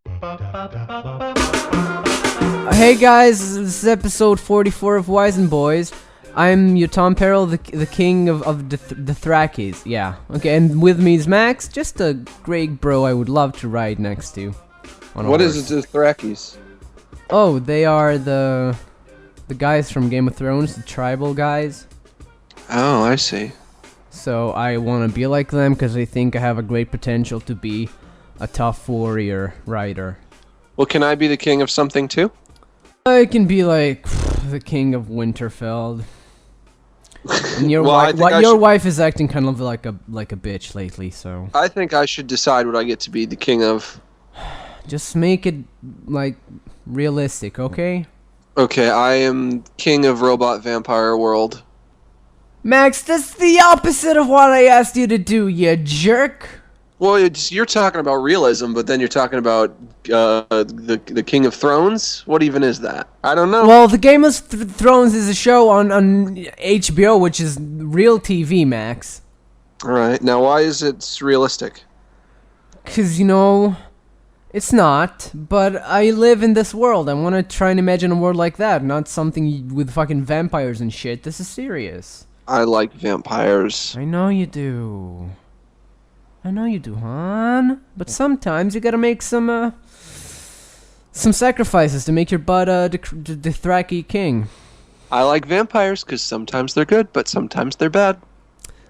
Hey guys, this is episode 44 of Wisenboys. I'm Yotam Perel, the king of the Thrakis. Yeah, okay, and with me is Max, just a great bro I would love to ride next to. What is the Thrakis? Oh, they are the guys from Game of Thrones, the tribal guys. Oh, I see. So I want to be like them because I think I have a great potential to be a tough warrior rider. Well, can I be the king of something too? I can be like the king of Winterfell. And your Well, wife is acting kind of like a bitch lately, so I think I should decide what I get to be the king of. just make it like realistic, okay? Okay, I am king of Robot Vampire World. Max, that's the opposite of what I asked you to do, you jerk. Well, you're talking about realism, but then you're talking about the King of Thrones? What even is that? I don't know. Well, the Game of Thrones is a show on HBO, which is real TV, Max. Alright, now why is it realistic? Because, you know, it's not, but I live in this world. I want to try and imagine a world like that, not something with fucking vampires and shit. This is serious. I like vampires. I know you do. I know you do, hon. But sometimes you gotta make some sacrifices to make your butt the Thraki king. I like vampires because sometimes they're good, but sometimes they're bad.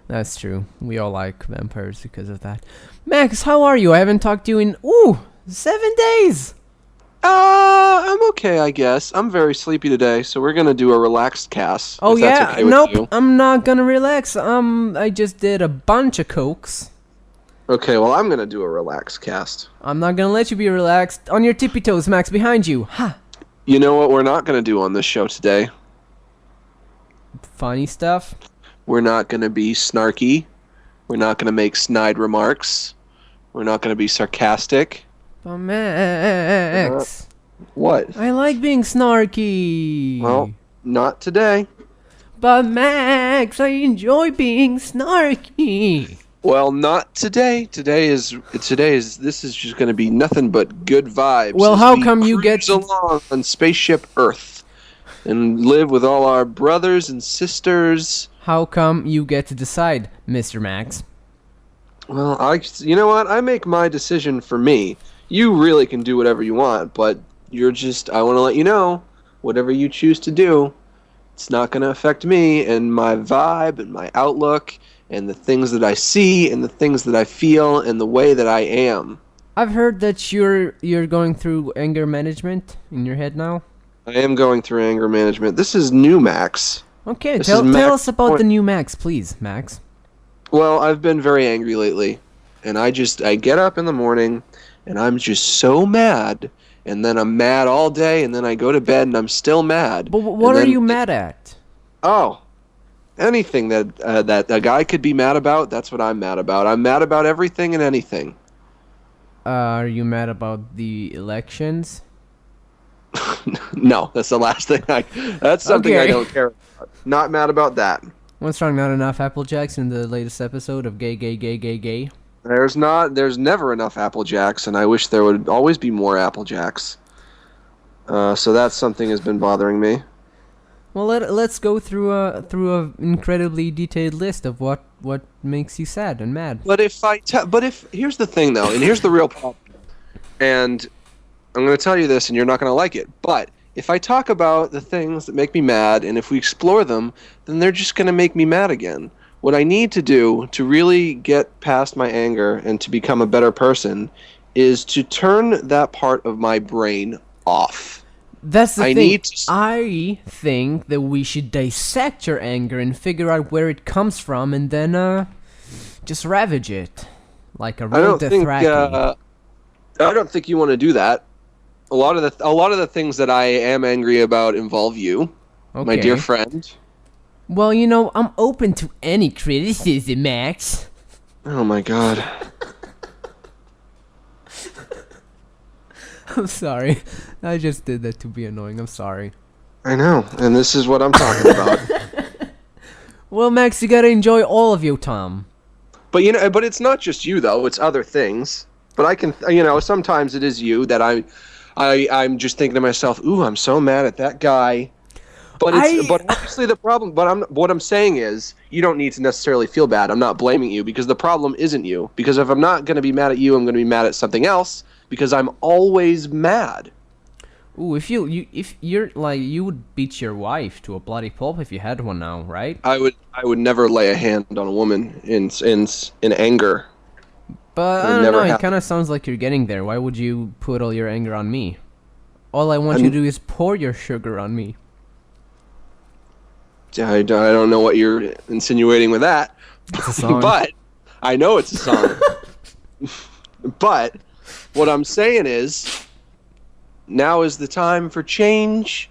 That's true. We all like vampires because of that. Max, how are you? I haven't talked to you in 7 days. I'm okay, I guess. I'm very sleepy today, so we're gonna do a relaxed cast. Oh if that's yeah, okay with nope. you. I'm not gonna relax. I just did a bunch of cokes. Okay, well, I'm gonna do a relaxed cast. I'm not gonna let you be relaxed. On your tippy toes, Max, behind you. Ha! You know what we're not gonna do on this show today? Funny stuff. We're not gonna be snarky. We're not gonna make snide remarks. We're not gonna be sarcastic. But Max, What? I like being snarky. Well, not today. But Max, I enjoy being snarky. Well, not today. This is just gonna be nothing but good vibes. Well, as how we come you get cruise along on spaceship Earth and live with all our brothers and sisters? How come you get to decide, Mr. Max? Well, you know what? I make my decision for me. You really can do whatever you want, but I want to let you know, whatever you choose to do, it's not going to affect me and my vibe and my outlook and the things that I see and the things that I feel and the way that I am. I've heard that you're going through anger management in your head now. I am going through anger management. This is new, Max. Okay, This tell is Max us about point. the new Max, please, Max. Well, I've been very angry lately, and I get up in the morning, and I'm just so mad, and then I'm mad all day, and then I go to bed, and I'm still mad. But what are you mad at? Oh, anything that a guy could be mad about, that's what I'm mad about. I'm mad about everything and anything. Are you mad about the elections? No, that's the last thing that's something I Okay. don't care about. Not mad about that. What's wrong? Not enough Applejacks in the latest episode of Gay, Gay, Gay, Gay, Gay? There's never enough Apple Jacks, and I wish there would always be more Apple Jacks. So that's something has been bothering me. Well, let's go through a incredibly detailed list of what makes you sad and mad. But here's the thing though, and here's the real problem. And I'm going to tell you this, and you're not going to like it. But if I talk about the things that make me mad, and if we explore them, then they're just going to make me mad again. What I need to do to really get past my anger and to become a better person is to turn that part of my brain off. That's the I thing. need to- I think that we should dissect your anger and figure out where it comes from, and then just ravage it like a real Dothraki. I don't think you want to do that. A lot of the things that I am angry about involve you, my dear friend. Well, you know, I'm open to any criticism, Max. Oh my god. I'm sorry. I just did that to be annoying. I'm sorry. I know, and this is what I'm talking about. Well, Max, you gotta enjoy all of Yotam. But you know, but it's not just you though; it's other things. But I can, sometimes it is you that I'm just thinking to myself, ooh, I'm so mad at that guy. But obviously the problem. But what I'm saying is, you don't need to necessarily feel bad. I'm not blaming you because the problem isn't you. Because if I'm not going to be mad at you, I'm going to be mad at something else. Because I'm always mad. Ooh, if you're like, you would beat your wife to a bloody pulp if you had one now, right? I would never lay a hand on a woman in anger. But I don't know. It kind of sounds like you're getting there. Why would you put all your anger on me? All I want you to do is pour your sugar on me. I don't know what you're insinuating with that. It's a song. But I know it's a song. But what I'm saying is, now is the time for change.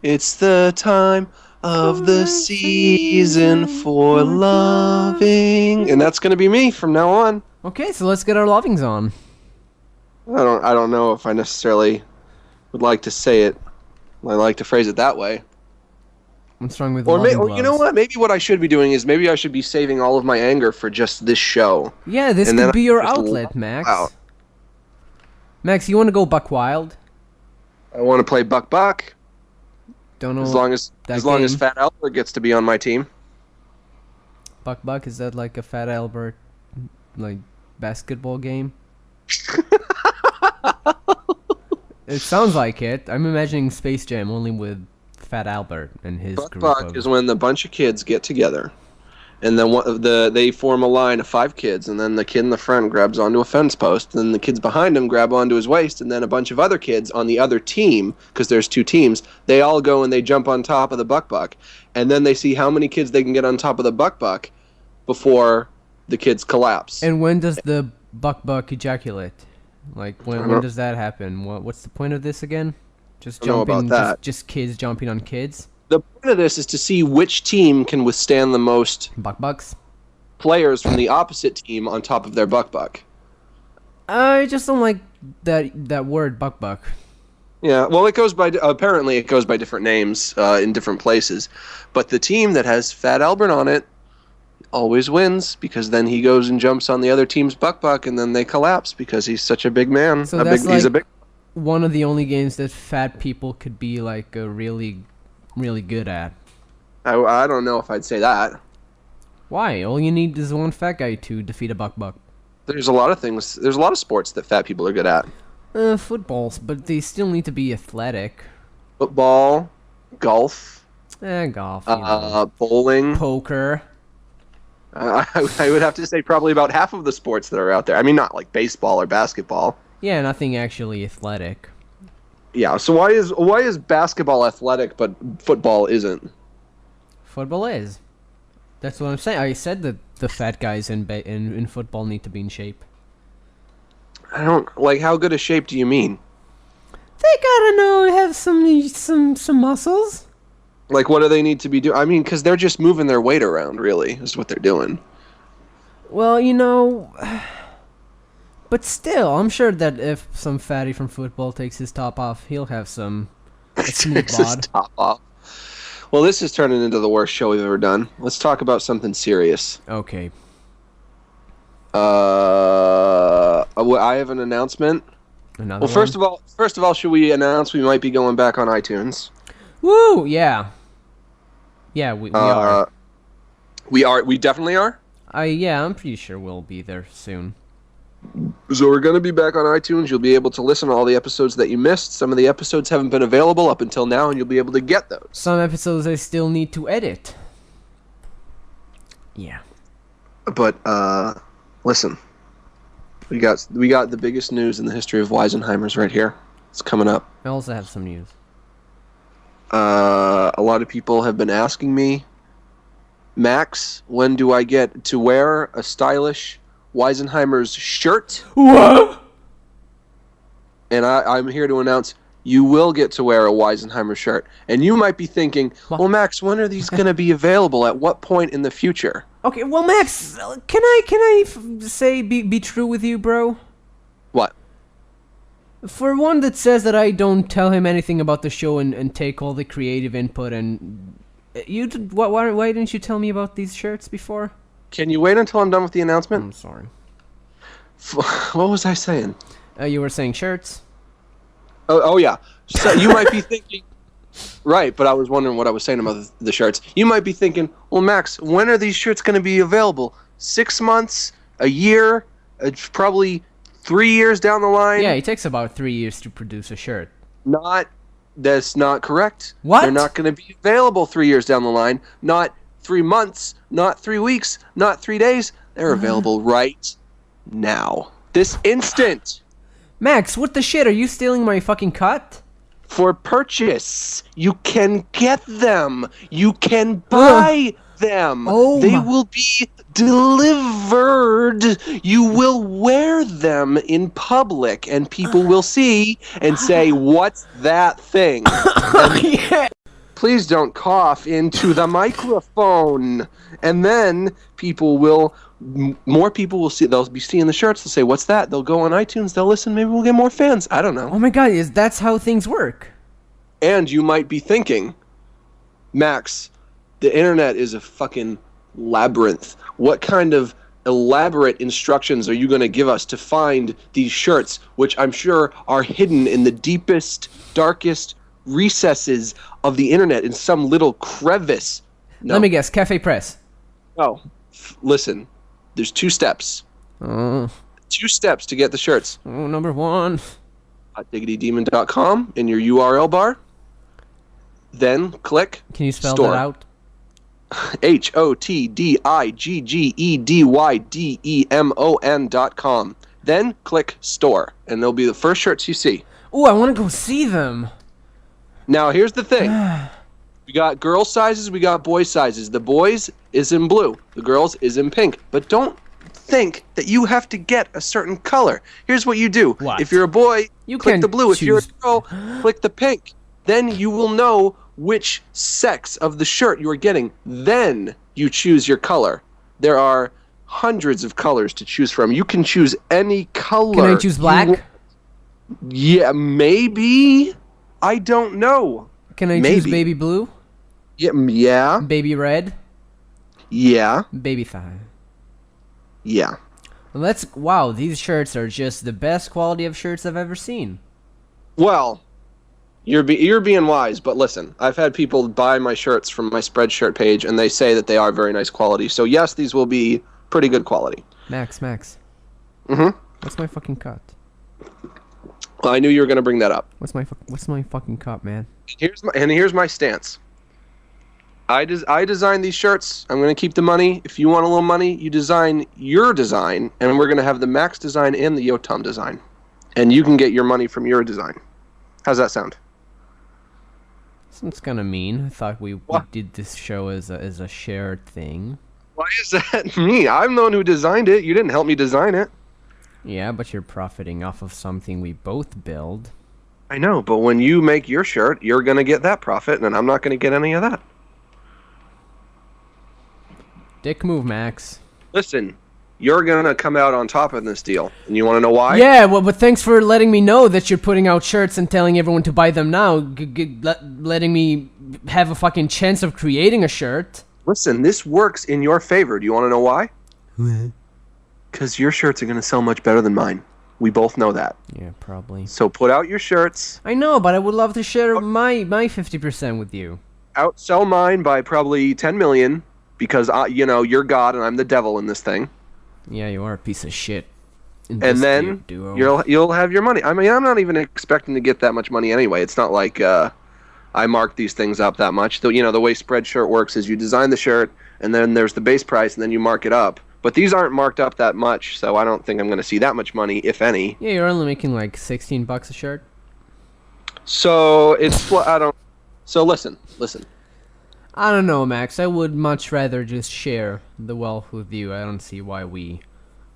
It's the time of the season for loving. And that's going to be me from now on. Okay, so let's get our lovings on. I don't know if I necessarily would like to say it. I like to phrase it that way. What's wrong with or loving you know what? Maybe what I should be doing is maybe I should be saving all of my anger for just this show. Yeah, this could be your outlet, Max. Max, you want to go buck wild? I want to play buck. Don't know. As long as Fat Albert gets to be on my team. Buck, is that like a Fat Albert, like, basketball game? It sounds like it. I'm imagining Space Jam only with Fat Albert and his group. Buck is when the bunch of kids get together, and then they form a line of 5 kids, and then the kid in the front grabs onto a fence post, and then the kids behind him grab onto his waist, and then a bunch of other kids on the other team, because there's 2 teams, they all go and they jump on top of the buck, and then they see how many kids they can get on top of the buck before the kids collapse. And when does the buck ejaculate? Like, when does that happen? What's the point of this again? Just jumping, just kids jumping on kids? The point of this is to see which team can withstand the most bucks players from the opposite team on top of their buck. I just don't like that word buck. Yeah, well, apparently it goes by different names in different places, but the team that has Fat Albert on it always wins, because then he goes and jumps on the other team's buck, and then they collapse because he's such a big man. So he's a big. One of the only games that fat people could be like really, really good at. I don't know if I'd say that. Why? All you need is one fat guy to defeat a buck. There's a lot of things. There's a lot of sports that fat people are good at. Footballs, but they still need to be athletic. Football, golf. Golf. Bowling, poker. I would have to say probably about half of the sports that are out there. I mean, not like baseball or basketball. Yeah, nothing actually athletic. Yeah, so why is basketball athletic but football isn't? Football is. That's what I'm saying. I said that the fat guys in football need to be in shape. I don't like, how good a shape do you mean? They gotta have some muscles. Like, what do they need to be doing? I mean, because they're just moving their weight around, really, is what they're doing. Well, but still, I'm sure that if some fatty from football takes his top off, he'll have a smooth bod. Top off. Well, this is turning into the worst show we've ever done. Let's talk about something serious. Okay. I have an announcement. Another one? First of all, should we announce we might be going back on iTunes? Woo! Yeah. Yeah, we are. We definitely are? Yeah, I'm pretty sure we'll be there soon. So we're going to be back on iTunes. You'll be able to listen to all the episodes that you missed. Some of the episodes haven't been available up until now, and you'll be able to get those. Some episodes I still need to edit. Yeah. But, listen. We got the biggest news in the history of Wisenheimers right here. It's coming up. I also have some news. A lot of people have been asking me, Max, when do I get to wear a stylish Wisenheimers shirt? What? And I'm here to announce you will get to wear a Wisenheimer shirt. And you might be thinking, well, Max, when are these going to be available? At what point in the future? Okay, well, Max, can I say be true with you, bro? What? For one that says that I don't tell him anything about the show and take all the creative input, and why didn't you tell me about these shirts before? Can you wait until I'm done with the announcement? I'm sorry. What was I saying? You were saying shirts. Oh yeah. So you might be thinking, right? But I was wondering what I was saying about the shirts. You might be thinking, well, Max, when are these shirts going to be available? 6 months, a year, probably 3 years down the line. Yeah, it takes about 3 years to produce a shirt. That's not correct. What? They're not going to be available 3 years down the line. Not 3 months. Not 3 weeks. Not 3 days. They're available right now. This instant. Max, what the shit? Are you stealing my fucking cut? For purchase. You can get them. You can buy them. Oh they my- will be delivered. You will wear them in public, and people will see and say, "What's that thing?" Yeah. Please don't cough into the microphone. And then more people will see. They'll be seeing the shirts. They'll say, "What's that?" They'll go on iTunes. They'll listen. Maybe we'll get more fans. I don't know. Oh my god, that's how things work. And you might be thinking, Max, the internet is a fucking labyrinth. What kind of elaborate instructions are you going to give us to find these shirts, which I'm sure are hidden in the deepest, darkest recesses of the internet in some little crevice? No. Let me guess, Cafe Press. No. Listen, there's 2 steps. Oh, 2 steps to get the shirts. number 1. diggitydemon.com in your URL bar. Then click Can you spell store. that out? HOTDIGGEDYDEMON.com. Then click store, and they'll be the first shirts you see. Ooh, I want to go see them. Now, here's the thing. We got girl sizes, we got boy sizes. The boys is in blue, the girls is in pink. But don't think that you have to get a certain color. Here's what you do. What? If you're a boy, You click can the blue. If you're a choose- girl, click the pink. Then you will know which sex of the shirt you are getting. Then you choose your color. There are hundreds of colors to choose from. You can choose any color. Can I choose black? Yeah, maybe. I don't know. Can I choose Maybe. baby blue? Yeah. Baby red? Yeah. Baby thigh. Yeah. Wow, these shirts are just the best quality of shirts I've ever seen. Well, you're being wise, but listen, I've had people buy my shirts from my Spreadshirt page, and they say that they are very nice quality. So yes, these will be pretty good quality. Max. Mm-hmm. What's my fucking cut? Well, I knew you were going to bring that up. What's my fucking cut, man? Here's my stance. I designed these shirts. I'm going to keep the money. If you want a little money, you design your design, and we're going to have the Max design and the Yotam design, and you can get your money from your design. How's that sound? Sounds kind of mean. I thought we did this show as a shared thing. Why is that me? I'm the one who designed it. You didn't help me design it. Yeah, but you're profiting off of something we both build. I know, but when you make your shirt, you're going to get that profit, and I'm not going to get any of that. Dick move, Max. Listen, you're going to come out on top in this deal, and you want to know why? Yeah, well, but thanks for letting me know that you're putting out shirts and telling everyone to buy them now. Letting me have a fucking chance of creating a shirt. Listen, this works in your favor. Do you want to know why? Because your shirts are going to sell much better than mine. We both know that. Yeah, probably. So put out your shirts. I know, but I would love to share my 50% with you. Outsell mine by probably 10 million, because, you're God and I'm the devil in this thing. Yeah, you are a piece of shit. And then you'll have your money. I mean, I'm not even expecting to get that much money anyway. It's not like I mark these things up that much. The way Spreadshirt works is you design the shirt, and then there's the base price, and then you mark it up. But these aren't marked up that much, so I don't think I'm going to see that much money, if any. Yeah, you're only making like $16 a shirt. So So listen. I don't know, Max. I would much rather just share the wealth with you. I don't see why we...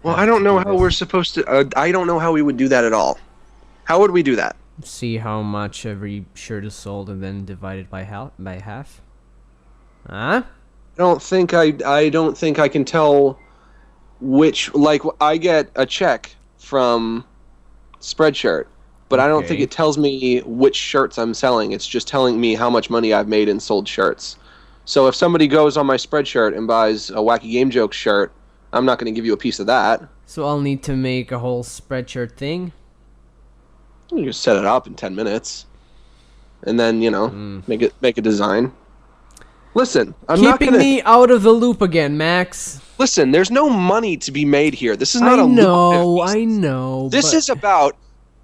Well, I don't know how we're supposed to... I don't know how we would do that at all. How would we do that? See how much every shirt is sold and then divide it by half? Huh? I don't think I can tell which... Like, I get a check from Spreadshirt, but I don't think it tells me which shirts I'm selling. It's just telling me how much money I've made in sold shirts. So if somebody goes on my Spreadshirt and buys a Wacky Game Jokes shirt, I'm not going to give you a piece of that. So I'll need to make a whole spreadshirt thing? You just set it up in 10 minutes. And then, make a design. Listen, I'm not Keeping gonna... me out of the loop again, Max. Listen, there's no money to be made here. This is not I a know. This is about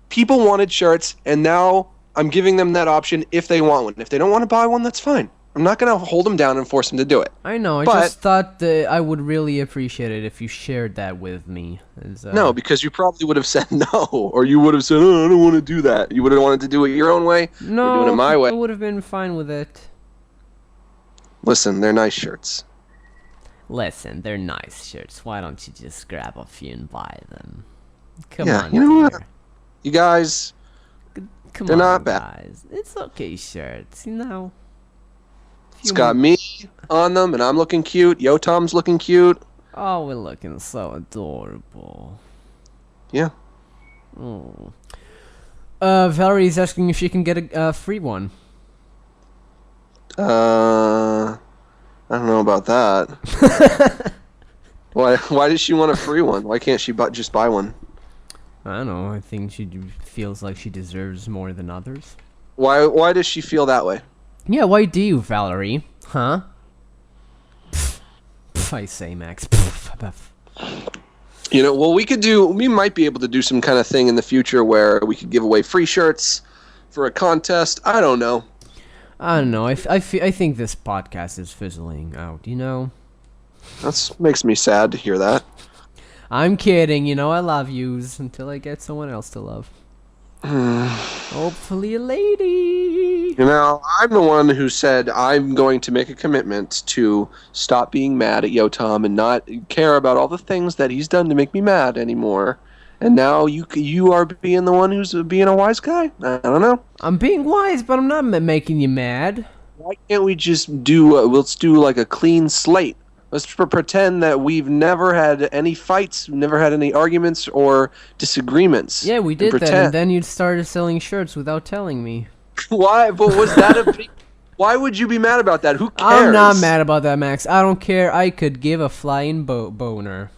people wanted shirts, and now I'm giving them that option if they want one. If they don't want to buy one, that's fine. I'm not going to hold them down and force them to do it. I know. I just thought that I would really appreciate it if you shared that with me. No, because you probably would have said no, or you would have said, "Oh, I don't want to do that." You would have wanted to do it your own way. No, or doing it my way. I would have been fine with it. Listen, they're nice shirts. Listen, they're nice shirts. Why don't you just grab a few and buy them? Come Yeah, on, you know dear. what? You guys, Come they're on, not bad. guys. It's okay shirts, you know. It's got me on them, and I'm looking cute. Yotam's looking cute. Oh, we're looking so adorable. Yeah. Valerie's asking if she can get a free one. I don't know about that. Why does she want a free one? Why can't she just buy one? I don't know. I think she feels like she deserves more than others. Why does she feel that way? Yeah, why do you, Valerie? Huh? Pff, I say, Max. Pff. Well, we might be able to do some kind of thing in the future where we could give away free shirts for a contest. I don't know. I don't know. I think this podcast is fizzling out, you know? That makes me sad to hear that. I'm kidding, I love yous until I get someone else to love. Hopefully a lady. I'm the one who said I'm going to make a commitment to stop being mad at Yotam and not care about all the things that he's done to make me mad anymore. And now you are being the one who's being a wise guy? I don't know. I'm being wise, but I'm not making you mad. Why can't we just do, let's do like a clean slate? Let's pretend that we've never had any fights, never had any arguments or disagreements. Yeah, we did that, and then you started selling shirts without telling me. Why? But was that a big... Why would you be mad about that? Who cares? I'm not mad about that, Max. I don't care. I could give a flying boner.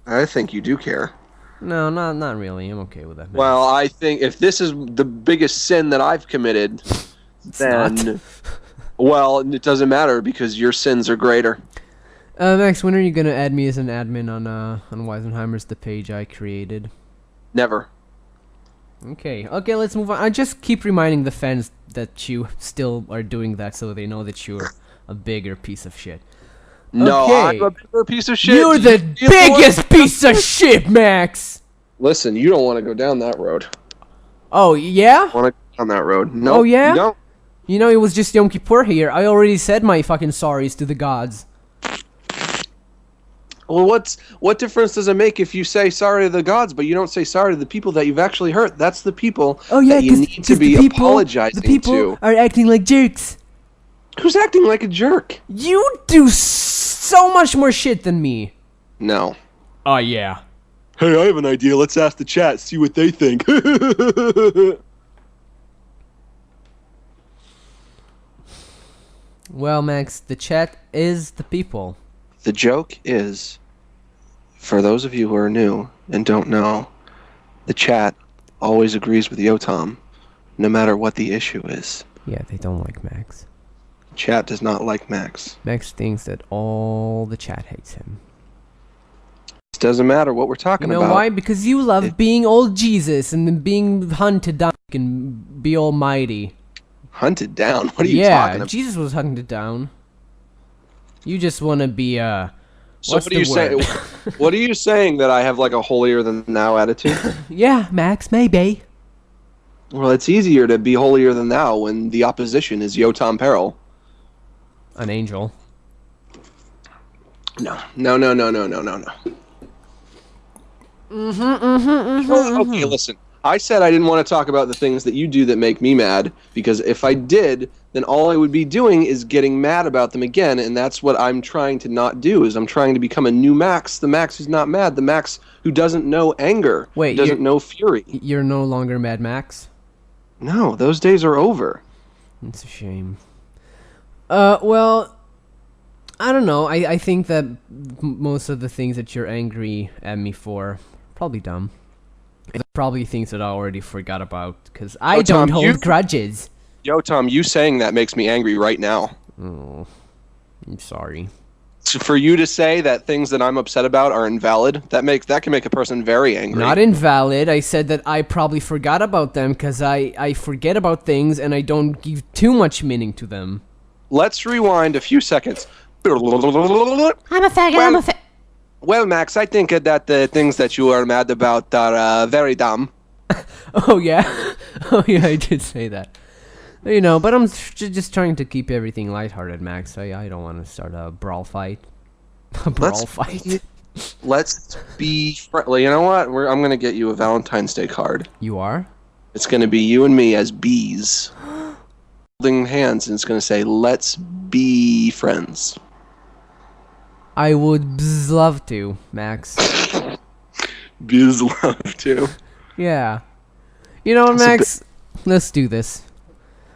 I think you do care. No, not really. I'm okay with that, Max. Well, I think if this is the biggest sin that I've committed, then... Well, it doesn't matter because your sins are greater. Max, when are you gonna add me as an admin on Wisenheimers, the page I created? Never. Okay, let's move on. I just keep reminding the fans that you still are doing that so they know that you're a bigger piece of shit. No, okay. I'm a bigger piece of shit. You're the biggest piece of shit, Max! Listen, you don't want to go down that road. Oh, yeah? Want to go down that road. No, oh, yeah? You don't. It was just Yom Kippur here. I already said my fucking sorries to the gods. Well, what difference does it make if you say sorry to the gods, but you don't say sorry to the people that you've actually hurt? That's the people that you need to be apologizing to. The people are acting like jerks. Who's acting like a jerk? You do so much more shit than me. No. Oh, yeah. Hey, I have an idea. Let's ask the chat, see what they think. Well, Max, the chat is the people. The joke is, for those of you who are new and don't know, the chat always agrees with Yotam, no matter what the issue is. Yeah, they don't like Max. Chat does not like Max. Max thinks that all the chat hates him. It doesn't matter what we're talking about. You know why? Because you love being old Jesus and then being hunted down and be almighty. Hunted down? What are you talking about? Yeah, Jesus was hunted down. You just want to be, So what are you saying? What are you saying, that I have like a holier than thou attitude? Yeah, Max, maybe. Well, it's easier to be holier than thou when the opposition is Yotam Perel. An angel. No. Okay, listen. I said I didn't want to talk about the things that you do that make me mad, because if I did, then all I would be doing is getting mad about them again, and that's what I'm trying to not do, is I'm trying to become a new Max, the Max who's not mad, the Max who doesn't know anger, Wait, doesn't know fury. You're no longer Mad Max? No, those days are over. It's a shame. Well, I don't know. I think that most of the things that you're angry at me for, probably dumb. Probably things that I already forgot about, because I don't hold grudges. Yotam, you saying that makes me angry right now. Oh, I'm sorry. So for you to say that things that I'm upset about are invalid, that can make a person very angry. Not invalid. I said that I probably forgot about them because I forget about things and I don't give too much meaning to them. Let's rewind a few seconds. I'm a faggot. Well, Max, I think that the things that you are mad about are very dumb. Oh yeah, oh yeah, I did say that. You know, but I'm just trying to keep everything lighthearted, Max. I don't want to start a brawl fight. A brawl fight. Let's be friendly. You know what? I'm gonna get you a Valentine's Day card. You are? It's gonna be you and me as bees, holding hands, and it's gonna say, "Let's be friends." I would love to, Max. Bees love to. Yeah. You know, Max, let's do this.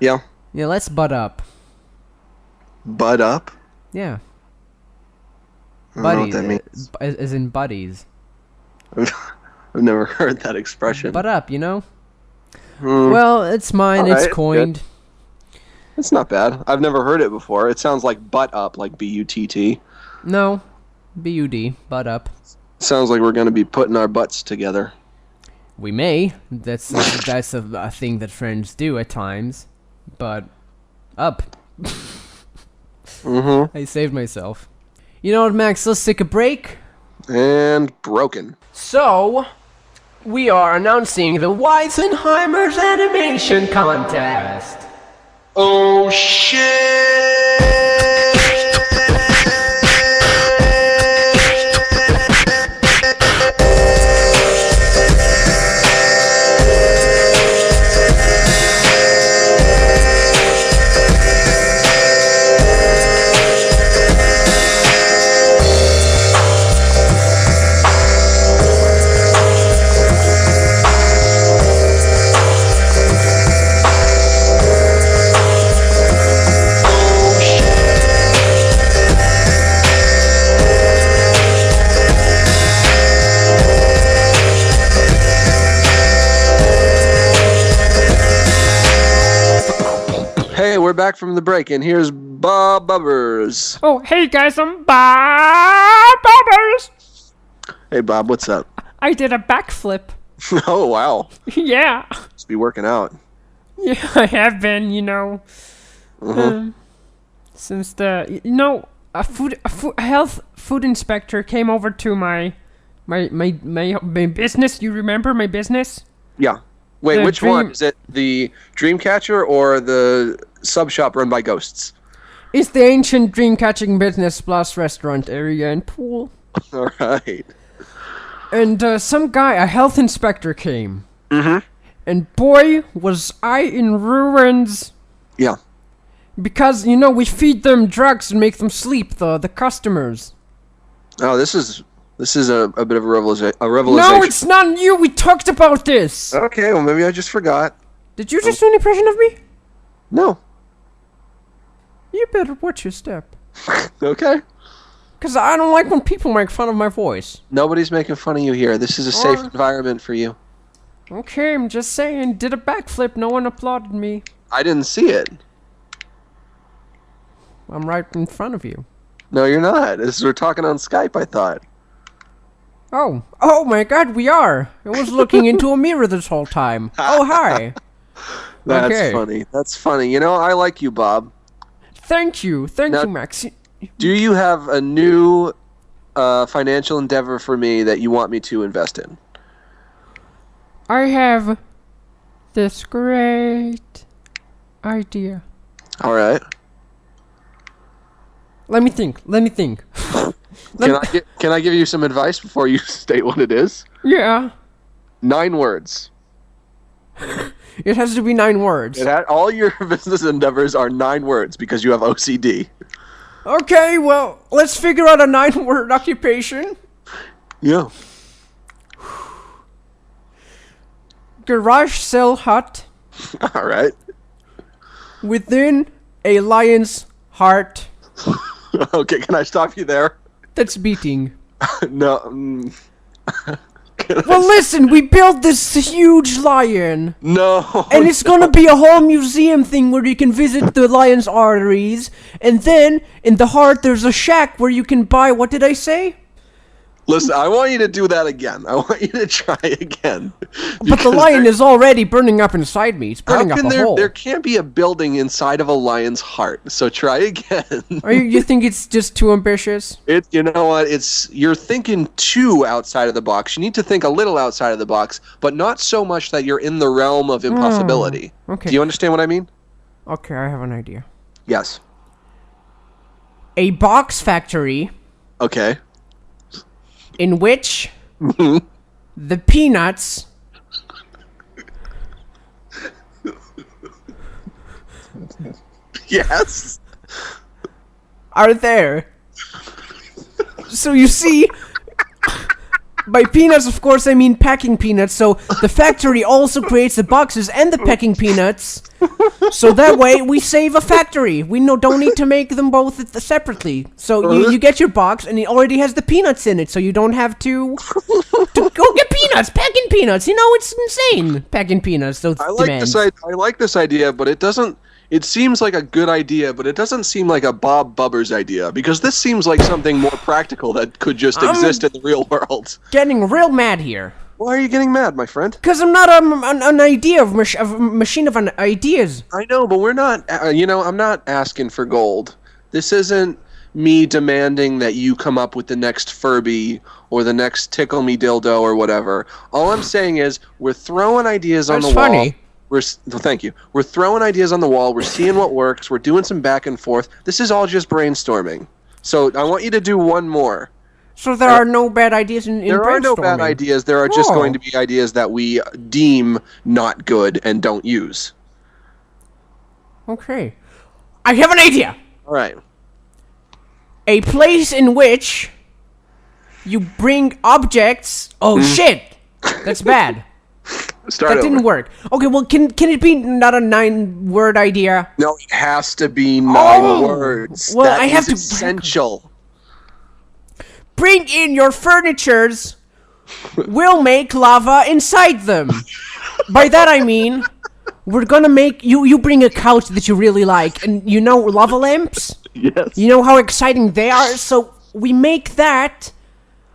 Yeah. Yeah, let's butt up. Butt up? Yeah. I don't know what that means. As in buddies. I've never heard that expression. Butt up, you know? Well, it's mine. All right, it's coined. Good. It's not bad. I've never heard it before. It sounds like butt up, like B-U-T-T. No. B-U-D. Butt up. Sounds like we're going to be putting our butts together. We may. That's a thing that friends do at times. But up. I saved myself. You know what, Max? Let's take a break. And broken. So, we are announcing the Wisenheimers animation contest. Oh shit! Hey, we're back from the break, and here's Bubbers. Oh, hey guys, I'm Bubbers. Hey, Bob, what's up? I did a backflip. Oh, wow. Yeah. Must be working out. Yeah, I have been, you know. Since the, you know, a health food inspector came over to my business. You remember my business? Yeah. Wait, The which one? Is it the Dreamcatcher or the sub shop run by ghosts? It's the ancient dream-catching business plus restaurant area and pool. All right. And some guy, a health inspector, came. Mm-hmm. And boy, was I in ruins. Yeah. Because, you know, we feed them drugs and make them sleep, the customers. Oh, this is a bit of a revelation. No, it's not you! We talked about this! Okay, well, maybe I just forgot. Did you just do an impression of me? No. You better watch your step. Okay. Because I don't like when people make fun of my voice. Nobody's making fun of you here. This is a safe environment for you. Okay, I'm just saying. Did a backflip, no one applauded me. I didn't see it. I'm right in front of you. No, you're not. We're talking on Skype, I thought. Oh my god, we are! I was looking into a mirror this whole time. Oh, hi! That's Okay. funny. That's funny. You know, I like you, Bob. Thank you, Max. Do you have a new financial endeavor for me that you want me to invest in? I have this great idea. All right. Let me think. Can I give you some advice before you state what it is? Yeah. 9 words. It has to be 9 words. All your business endeavors are 9 words because you have OCD. Okay, well, let's figure out a 9-word occupation. Yeah. Garage sale hut All right. within a lion's heart. Okay, can I stop you there? That's beating. No. Well, listen, we built this huge lion. No. And it's gonna be a whole museum thing where you can visit the lion's arteries. And then, in the heart, there's a shack where you can buy, what did I say? Listen, I want you to do that again. I want you to try again. But the lion is already burning up inside me. It's burning up a hole. There can't be a building inside of a lion's heart. So try again. You think it's just too ambitious? You know what? You're thinking too outside of the box. You need to think a little outside of the box, but not so much that you're in the realm of impossibility. Okay. Do you understand what I mean? Okay, I have an idea. Yes. A box factory Okay. in which the peanuts Yes. are there. So you see, by peanuts, of course, I mean packing peanuts. So the factory also creates the boxes and the packing peanuts. So that way we save a factory. We don't need to make them both separately. So you get your box and it already has the peanuts in it. So you don't have to go get peanuts, packing peanuts. You know, it's insane packing peanuts. Those demands. I like this idea, but it doesn't. It seems like a good idea, but it doesn't seem like a Bubbers idea, because this seems like something more practical that could just exist in the real world. Getting real mad here. Why are you getting mad, my friend? Because I'm not an idea of a machine of ideas. I know, but we're not. I'm not asking for gold. This isn't me demanding that you come up with the next Furby or the next Tickle Me Dildo or whatever. All I'm saying is we're throwing ideas on the wall. That's funny. Thank you. We're throwing ideas on the wall. We're seeing what works. We're doing some back and forth. This is all just brainstorming. So I want you to do one more. So there are no bad ideas in There are no bad ideas. There are just going to be ideas that we deem not good and don't use. Okay. I have an idea. All right. A place in which you bring objects. Oh shit! That's bad. That didn't work. Okay, well, can it be not a 9-word idea? No, it has to be 9 words. Well, that I have is essential. Bring in your furnitures. We'll make lava inside them. By that I mean, we're gonna make you bring a couch that you really like, and you know lava lamps. Yes. You know how exciting they are. So we make that.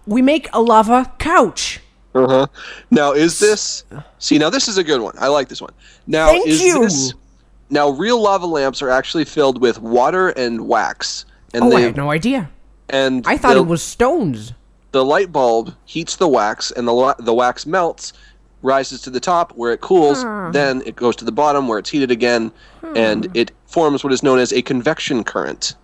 We make a lava couch. Uh-huh. Now, is this... See, now this is a good one. I like this one. Now, Thank you. Now, real lava lamps are actually filled with water and wax. And I had no idea. And I thought it was stones. The light bulb heats the wax, and the wax melts, rises to the top where it cools, then it goes to the bottom where it's heated again, and it forms what is known as a convection current.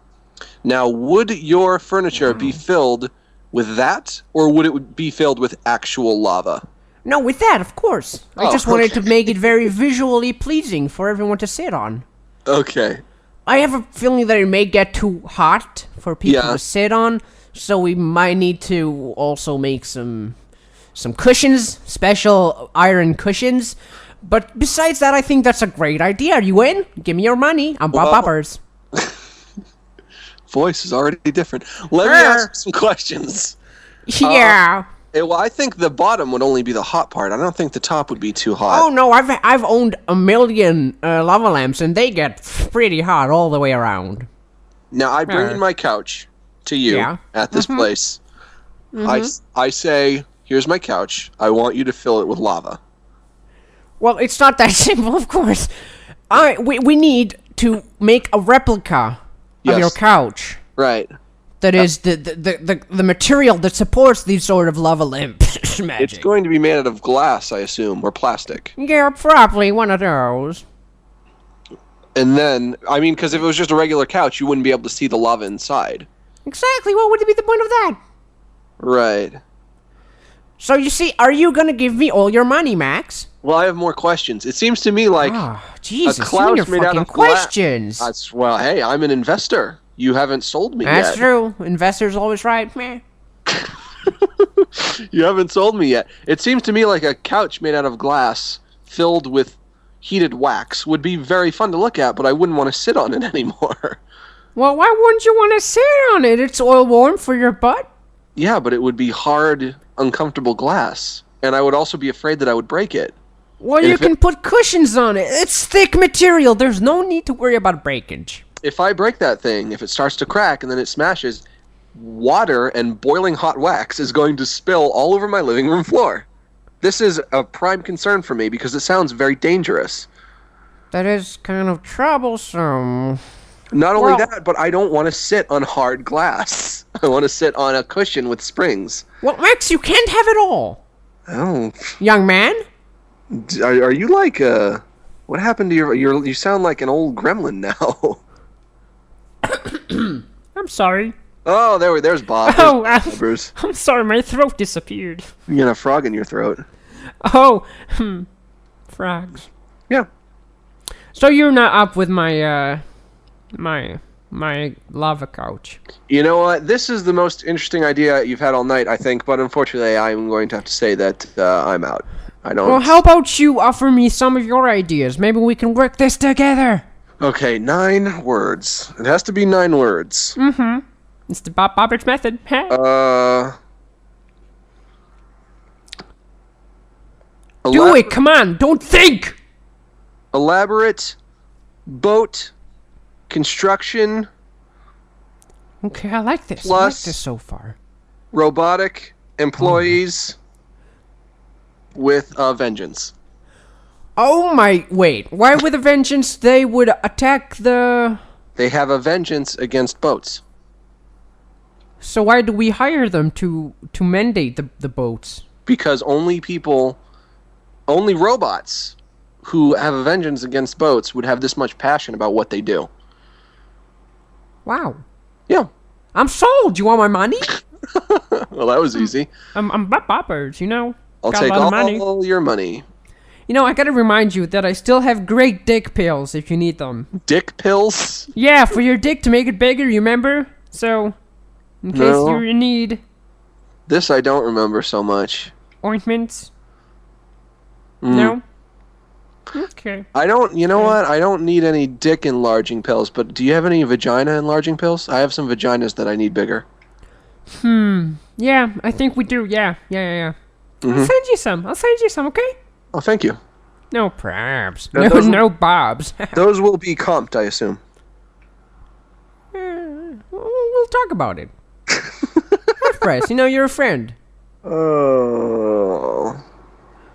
Now, would your furniture be filled with that, or would it be filled with actual lava? No, with that, of course. I just wanted to make it very visually pleasing for everyone to sit on. Okay. I have a feeling that it may get too hot for people to sit on, so we might need to also make some cushions, special iron cushions. But besides that, I think that's a great idea. Are you in? Give me your money. I'm Bubbers. Voice is already different. Let me ask some questions. Yeah. Well, I think the bottom would only be the hot part. I don't think the top would be too hot. Oh no, I've owned a million lava lamps, and they get pretty hot all the way around. Now I bring in my couch to you at this place. I say, here's my couch. I want you to fill it with lava. Well, it's not that simple, of course. We need to make a replica of your couch. Right. That is the material that supports these sort of lava lamps. Magic. It's going to be made out of glass, I assume, or plastic. Yeah, probably one of those. And then, I mean, because if it was just a regular couch, you wouldn't be able to see the lava inside. Exactly. What would be the point of that? Right. So you see, are you gonna give me all your money, Max? Well, I have more questions. It seems to me like Jesus, a couch your made out fucking of glass. questions. Well, hey, I'm an investor. You haven't sold me yet. That's true. Investors always right, man. You haven't sold me yet. It seems to me like a couch made out of glass filled with heated wax would be very fun to look at, but I wouldn't want to sit on it anymore. Well, why wouldn't you want to sit on it? It's oil warm for your butt. Yeah, but it would be hard, uncomfortable glass. And I would also be afraid that I would break it. Well, And you if can put cushions on it. It's thick material. There's no need to worry about breakage. If I break that thing, if it starts to crack and then it smashes, water and boiling hot wax is going to spill all over my living room floor. This is a prime concern for me because it sounds very dangerous. That is kind of troublesome. Not only Well- that, but I don't want to sit on hard glass. I want to sit on a cushion with springs. Well, Max, you can't have it all. Oh, Young man? are you like what happened to you sound like an old gremlin now. I'm sorry. Oh, there's Bob. Oh, Bubbers. I'm sorry, my throat disappeared. You got a frog in your throat. Oh, frogs. Yeah. So you're not up with my, my lava couch. You know what? This is the most interesting idea you've had all night, I think, but unfortunately I'm going to have to say that I'm out. I don't... Well, how about you offer me some of your ideas? Maybe we can work this together. Okay, 9 words. It has to be 9 words. Mm-hmm. It's the Bobbers method. Do it, come on, don't think! Elaborate boat construction Okay, I like this. I like Plus- this so far. robotic employees with a vengeance. Oh my, wait. Why with a vengeance they would attack the... They have a vengeance against boats. So why do we hire them to mandate the boats? Because only robots who have a vengeance against boats would have this much passion about what they do. Wow. Yeah. I'm sold! You want my money? Well, that was easy. I'm Bobbers, you know? I'll Got a take lot of money. all your money. You know, I gotta remind you that I still have great dick pills if you need them. Dick pills? Yeah, for your dick to make it bigger, you remember? So, in case No. you're in need, This I don't remember so much. ointments? Mm. No? Okay. I don't, you know what? I don't need any dick enlarging pills, but do you have any vagina enlarging pills? I have some vaginas that I need bigger. Yeah, I think we do. Yeah. Mm-hmm. I'll send you some, okay? Oh, thank you. No probs. Now, No, those- no bobs. Those will be comped, I assume. We'll talk about it. Half price. You know, you're a friend. Oh.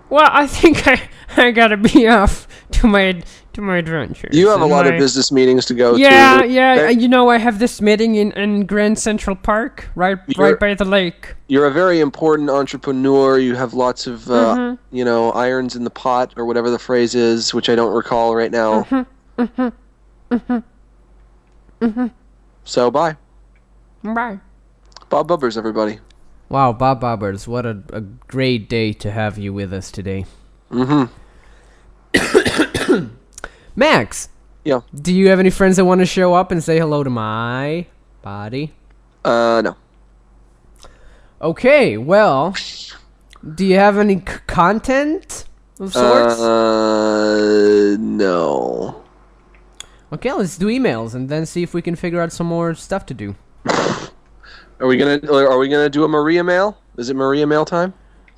Well, I think I gotta be off to my adventures. You have a and lot of my- business meetings to go Yeah, to. yeah. You know, I have this meeting in Grand Central Park, right by the lake. You're a very important entrepreneur. You have lots of, Mm-hmm. irons in the pot, or whatever the phrase is, which I don't recall right now. So, bye. Bye. Bob Bubbers, everybody. Wow, Bob Bobbers, what a great day to have you with us today. Mm-hmm. Max, Yeah. do you have any friends that want to show up and say hello to my body? No. Okay, well, do you have any content of sorts? No. Okay, let's do emails and then see if we can figure out some more stuff to do. Are we gonna do a Maria mail? Is it Maria mail time?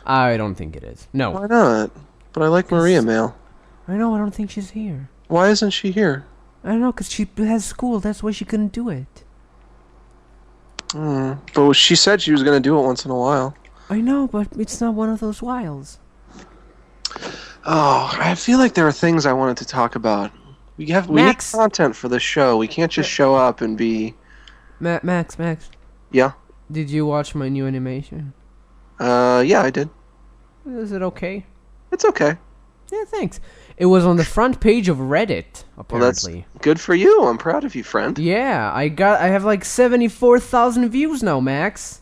I don't think it is. No. Why not? But I like Maria mail. I know, I don't think she's here. Why isn't she here? I don't know, because she has school. That's why she couldn't do it. But she said she was gonna do it once in a while. I know, but it's not one of those whiles. Oh, I feel like there are things I wanted to talk about. We need Max. content for this show. We can't just show up and be... Max, Yeah? did you watch my new animation? Yeah, I did. Is it okay? It's okay. Yeah, thanks. It was on the front page of Reddit, Well, that's apparently. good for you. I'm proud of you, friend. Yeah, I have like 74,000 views now, Max.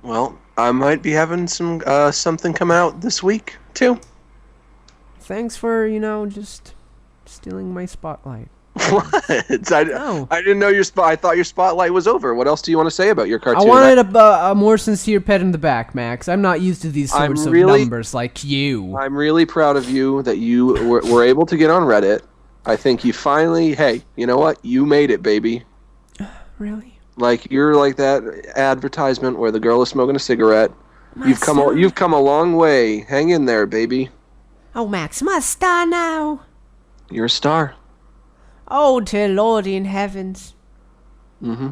Well, I might be having some something come out this week, too. Thanks for, just stealing my spotlight. What? No. I didn't know I thought your spotlight was over. What else do you want to say about your cartoon? I wanted a more sincere pat in the back, Max. I'm not used to these I'm sorts really- of numbers like you. I'm really proud of you that you were able to get on Reddit. I think you finally, hey, you know what? You made it, baby. Really? Like you're like that advertisement where the girl is smoking a cigarette. My You've star. come a long way. Hang in there, baby. Oh, Max, my star now. You're a star. Oh, dear Lord in heavens. Mm-hmm.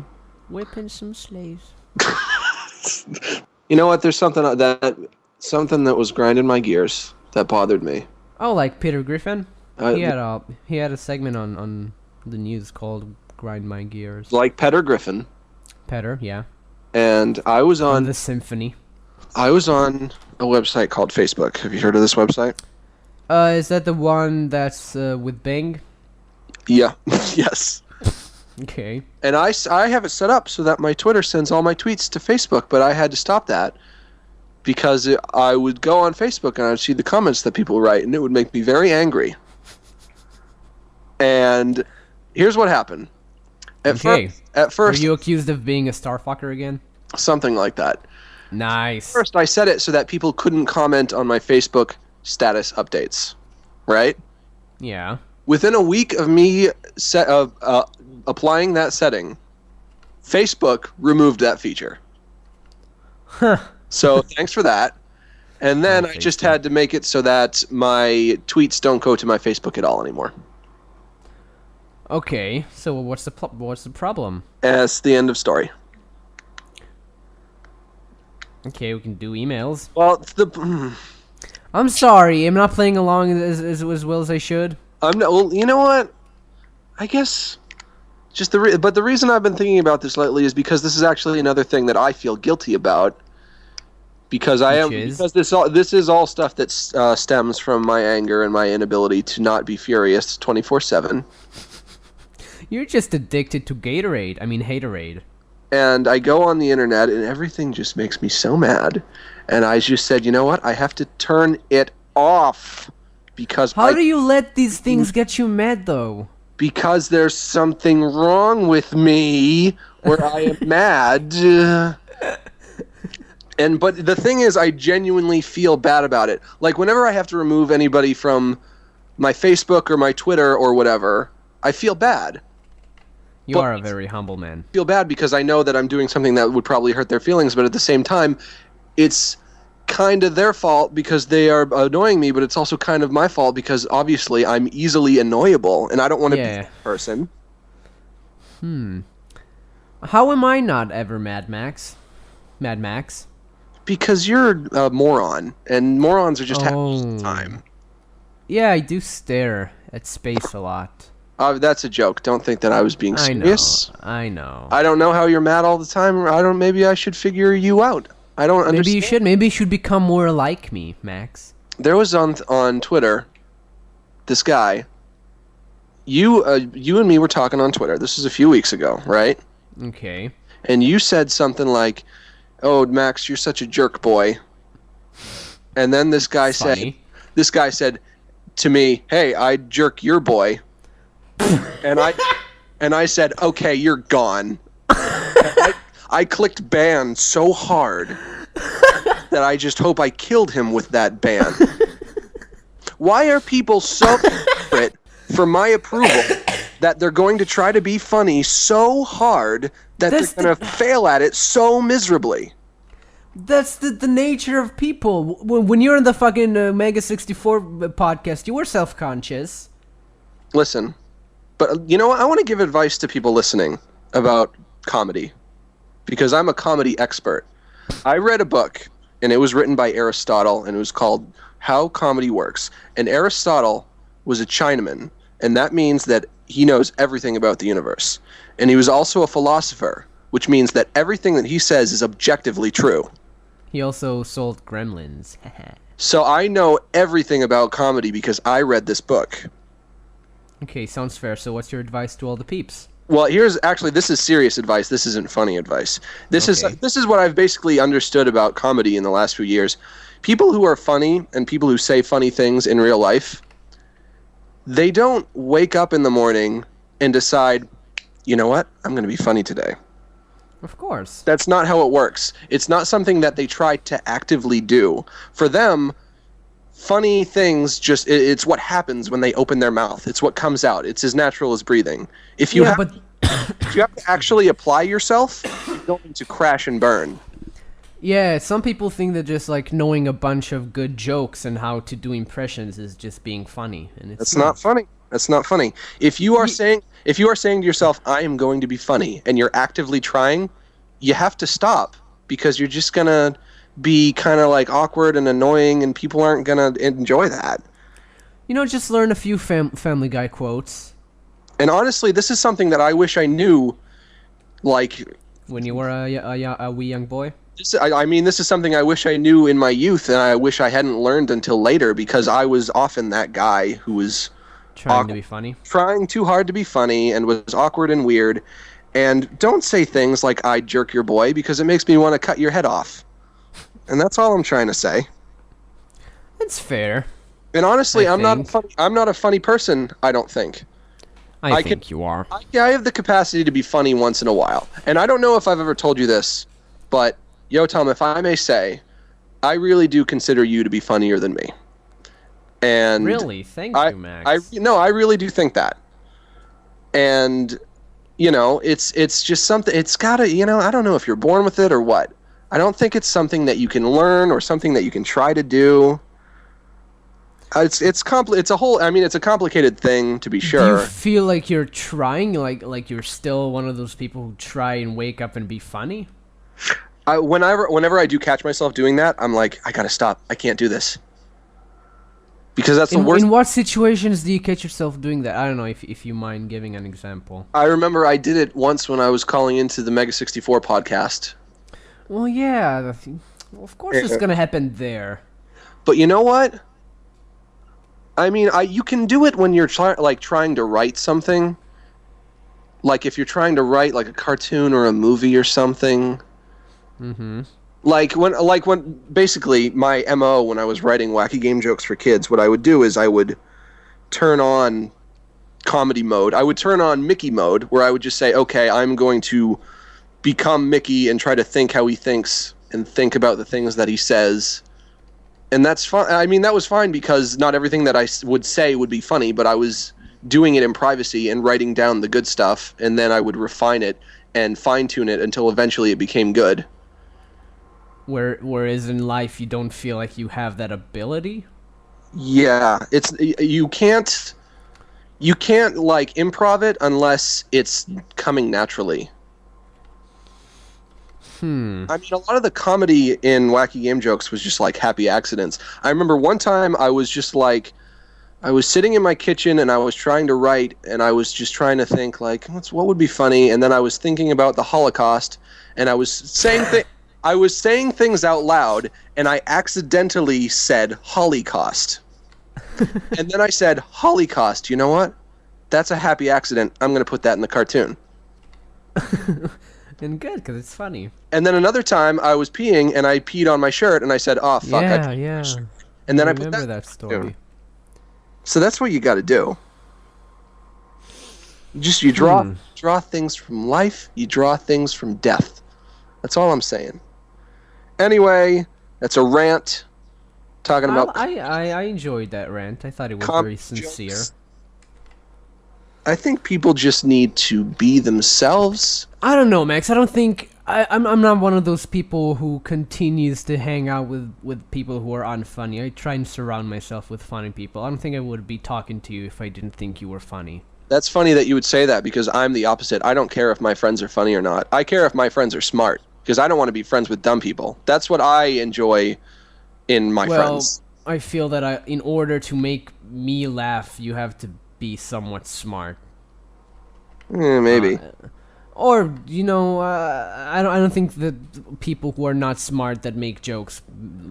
Whipping some slaves. You know what? There's something that was grinding my gears that bothered me. Oh, like Peter Griffin? Uh, He had a segment on the news called "Grind My Gears." Like Peter Griffin, Peter, yeah. and I was On on the symphony. a website called Facebook. Have you heard of this website? Is that the one that's with Bing? Yeah. Yes. Okay. And I have it set up so that my Twitter sends all my tweets to Facebook, but I had to stop that because I would go on Facebook and I would see the comments that people write, and it would make me very angry. And here's what happened. At first, Were you accused of being a starfucker again? something like that. Nice. First, I set it so that people couldn't comment on my Facebook status updates, right? Yeah. Within a week of me applying that setting, Facebook removed that feature. Huh. So thanks for that. And then I just had to make it so that my tweets don't go to my Facebook at all anymore. Okay. So what's the problem? That's the end of story. Okay, we can do emails. Well, I'm sorry, I'm not playing along as well as I should. I'm not. Well, you know what? I guess just but the reason I've been thinking about this lately is because this is actually another thing that I feel guilty about. Because this is all stuff that stems from my anger and my inability to not be furious 24/7. You're just addicted to Gatorade. I mean, Haterade. And I go on the internet and everything just makes me so mad. And I just said, you know what? I have to turn it off because How do you let these things get you mad, though? Because there's something wrong with me where I am mad. But the thing is, I genuinely feel bad about it. Like whenever I have to remove anybody from my Facebook or my Twitter or whatever, I feel bad. You are a very humble man. I feel bad because I know that I'm doing something that would probably hurt their feelings, but at the same time, it's kind of their fault because they are annoying me, but it's also kind of my fault because obviously I'm easily annoyable, and I don't want to be that person. How am I not ever Mad Max? Mad Max? Because you're a moron, and morons are just happy all the time. Yeah, I do stare at space a lot. That's a joke. Don't think that I was being serious. I know. I don't know how you're mad all the time. Maybe I should figure you out. I don't understand. Maybe you should. Maybe you should become more like me, Max. There was on Twitter, this guy. You and me were talking on Twitter. This was a few weeks ago, right? Okay. And you said something like, "Oh, Max, you're such a jerk boy." And then this guy said to me, "Hey, I'd jerk your boy." and I said, "Okay, you're gone." I clicked ban so hard that I just hope I killed him with that ban. Why are people so desperate for my approval that they're going to try to be funny so hard that they're going to fail at it so miserably? That's the nature of people. When you're in the fucking Mega 64 podcast, you were self-conscious. Listen, but you know what? I want to give advice to people listening about comedy. Because I'm a comedy expert. I read a book, and it was written by Aristotle, and it was called How Comedy Works. And Aristotle was a Chinaman, and that means that he knows everything about the universe. And he was also a philosopher, which means that everything that he says is objectively true. He also sold gremlins. So I know everything about comedy because I read this book. Okay, sounds fair. So what's your advice to all the peeps? Well, this is serious advice. This isn't funny advice. This is what I've basically understood about comedy in the last few years. People who are funny and people who say funny things in real life, they don't wake up in the morning and decide, you know what, I'm going to be funny today. Of course. That's not how it works. It's not something that they try to actively do. For them, funny things it's what happens when they open their mouth. It's what comes out. It's as natural as breathing. If you If you have to actually apply yourself, you're going to crash and burn. Yeah, some people think that just like knowing a bunch of good jokes and how to do impressions is just being funny, and That's not funny. That's not funny. If you are saying to yourself, "I am going to be funny," and you're actively trying, you have to stop because you're just gonna be kind of like awkward and annoying, and people aren't gonna enjoy that. Just learn a few Family Guy quotes. And honestly, this is something that I wish I knew, like when you were a wee young boy. This is something I wish I knew in my youth, and I wish I hadn't learned until later, because I was often that guy who was trying to be funny. Trying too hard to be funny, and was awkward and weird. And don't say things like "I jerk your boy," because it makes me want to cut your head off. And that's all I'm trying to say. That's fair. And honestly, I'm not a funny person, I don't think. I think you are. I have the capacity to be funny once in a while. And I don't know if I've ever told you this, but Yotam, if I may say, I really do consider you to be funnier than me. And really? Thank you, Max. I really do think that. And, it's just something, it's gotta, I don't know if you're born with it or what. I don't think it's something that you can learn or something that you can try to do. It's a complicated thing, to be sure. Do you feel like you're trying, like you're still one of those people who try and wake up and be funny? Whenever I do catch myself doing that, I'm like, I gotta stop. I can't do this. Because that's the worst. In what situations do you catch yourself doing that? I don't know if you mind giving an example. I remember I did it once when I was calling into the Mega 64 podcast. Well, yeah. Of course it's gonna happen there. But you know what? I mean, you can do it when you're trying to write something. Like if you're trying to write like a cartoon or a movie or something. Mm-hmm. Like when basically my MO when I was writing wacky game jokes for kids, what I would do is I would turn on comedy mode. I would turn on Mickey mode, where I would just say, okay, I'm going to become Mickey and try to think how he thinks and think about the things that he says. And that's fine. I mean, that was fine because not everything that I would say would be funny, but I was doing it in privacy and writing down the good stuff, and then I would refine it and fine-tune it until eventually it became good. Whereas in life, you don't feel like you have that ability? Yeah, you can't like improv it unless it's coming naturally. I mean, a lot of the comedy in Wacky Game Jokes was just like happy accidents. I remember one time I was just like, I was sitting in my kitchen and I was trying to write, and I was just trying to think like, what would be funny, and then I was thinking about the Holocaust, and I was saying things out loud, and I accidentally said Holocaust. And then I said, Holocaust, you know what? That's a happy accident. I'm going to put that in the cartoon. And good, because it's funny. And then another time, I was peeing, and I peed on my shirt, and I said, "Oh fuck!" Yeah. And then I remember that story. So that's what you got to do. You draw things from life. You draw things from death. That's all I'm saying. Anyway, that's a rant. Talking about. I enjoyed that rant. I thought it was very sincere. Jokes. I think people just need to be themselves. I don't know, Max. I don't think I'm not one of those people who continues to hang out with people who are unfunny. I try and surround myself with funny people. I don't think I would be talking to you if I didn't think you were funny. That's funny that you would say that, because I'm the opposite. I don't care if my friends are funny or not. I care if my friends are smart, because I don't want to be friends with dumb people. That's what I enjoy in my friends. I feel that in order to make me laugh, you have to be somewhat smart. Maybe. Or I don't think that people who are not smart that make jokes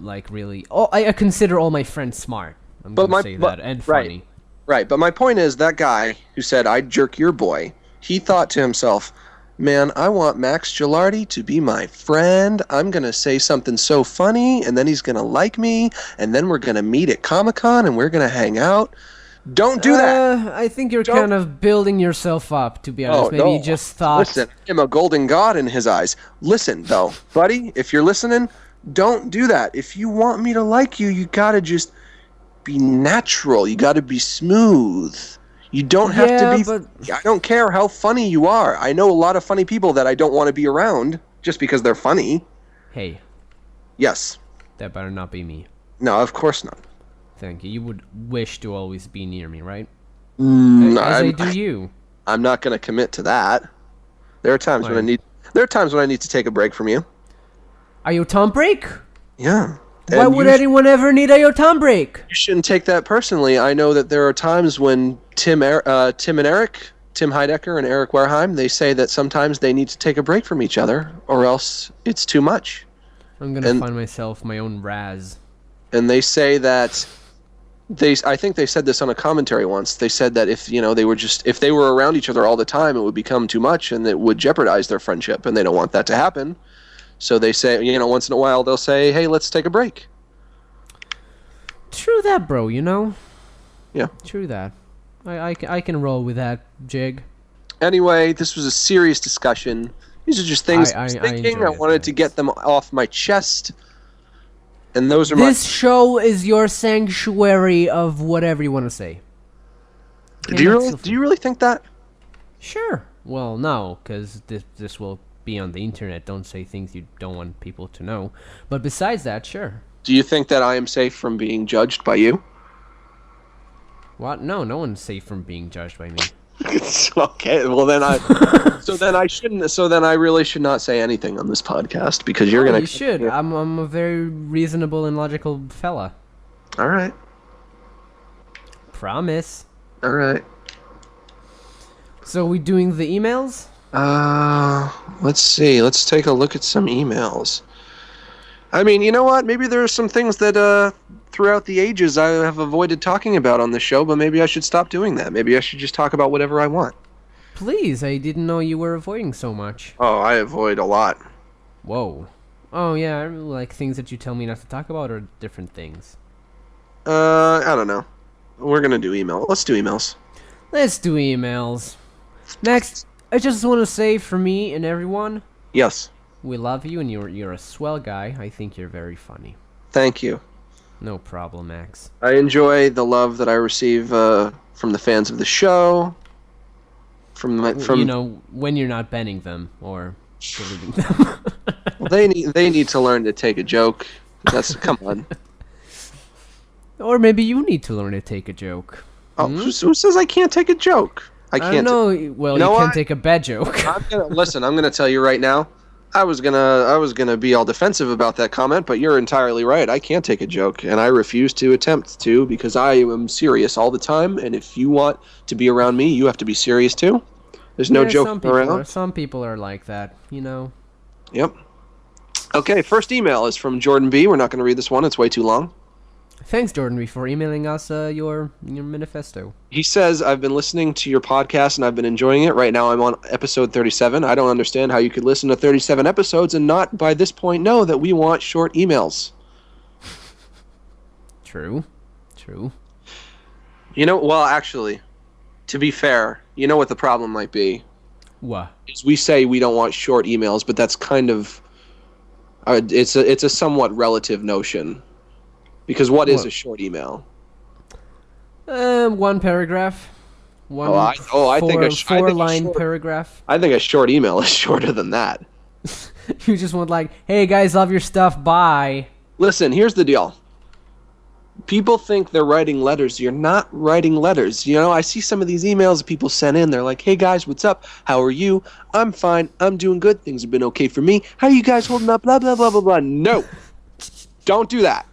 like really. Oh, I consider all my friends smart. I'm gonna say that and funny. Right, but my point is that guy who said I'd jerk your boy. He thought to himself, "Man, I want Max Gilardi to be my friend. I'm gonna say something so funny, and then he's gonna like me, and then we're gonna meet at Comic-Con, and we're gonna hang out." Don't do that. I think you're kind of building yourself up, to be honest. Maybe you just thought... Listen, I'm a golden god in his eyes. Listen, though, buddy, if you're listening, don't do that. If you want me to like you, you gotta just be natural. You gotta be smooth. You don't have to be... but I don't care how funny you are. I know a lot of funny people that I don't want to be around just because they're funny. hey, Yes. that better not be me. No, of course not. Thank you. You would wish to always be near me, right? Mm, As I do you. I'm not going to commit to that. There are times when I need... There are times when I need to take a break from you. A Yotam break? Yeah. Why And would you anyone ever need a Yotam break? You shouldn't take that personally. I know that there are times when Tim Heidecker and Eric Wareheim, they say that sometimes they need to take a break from each other, or else it's too much. I'm gonna find myself my own Raz. And they say that I think they said this on a commentary once. They said that if they were around each other all the time, it would become too much and it would jeopardize their friendship, and they don't want that to happen. So they say, once in a while they'll say, "Hey, let's take a break." True that, bro, Yeah. True that. I can roll with that jig. Anyway, this was a serious discussion. These are just things I was thinking. I wanted to get them off my chest. And those are This show is your sanctuary of whatever you want to say. Do you really think that? Sure. Well, no, because this will be on the internet. Don't say things you don't want people to know. But besides that, sure. Do you think that I am safe from being judged by you? What? No one's safe from being judged by me. Okay, well then so then I really should not say anything on this podcast because you're gonna. You should. Yeah. I'm a very reasonable and logical fella. All right. Promise. All right. So we doing the emails? Let's see. Let's take a look at some emails. I mean, you know what? Maybe there are some things that throughout the ages I have avoided talking about on the show, but maybe I should stop doing that. Maybe I should just talk about whatever I want. Please, I didn't know you were avoiding so much. Oh, I avoid a lot. Whoa. Oh, yeah, like things that you tell me not to talk about or different things? I don't know. We're gonna do email. Let's do emails. Let's do emails. Next, I just want to say for me and everyone, yes, we love you and you're a swell guy. I think you're very funny. Thank you. No problem, Max. I enjoy the love that I receive from the fans of the show. From when you're not banning them or deleting them. Well, they need to learn to take a joke. Come on. Or maybe you need to learn to take a joke. Oh, who says I can't take a joke? I can't. Well, you can take a bad joke. Listen, I'm gonna tell you right now. I was gonna be all defensive about that comment, but you're entirely right. I can't take a joke, and I refuse to attempt to because I am serious all the time. And if you want to be around me, you have to be serious too. There's no joking around. Some people are like that, Yep. Okay, first email is from Jordan B. We're not going to read this one; it's way too long. Thanks, Jordan B, for emailing us your manifesto. He says, I've been listening to your podcast and I've been enjoying it. Right now I'm on episode 37. I don't understand how you could listen to 37 episodes and not by this point know that we want short emails. True. Well, actually, to be fair, you know what the problem might be? What? Is we say we don't want short emails, but that's kind of... it's a somewhat relative notion. Because what is a short email? One paragraph. I think a four-line paragraph. I think a short email is shorter than that. You just want hey guys, love your stuff, bye. Listen, here's the deal. People think they're writing letters. You're not writing letters. I see some of these emails people send in. They're like, hey guys, what's up? How are you? I'm fine. I'm doing good. Things have been okay for me. How are you guys holding up? Blah, blah, blah, blah, blah. No. Don't do that.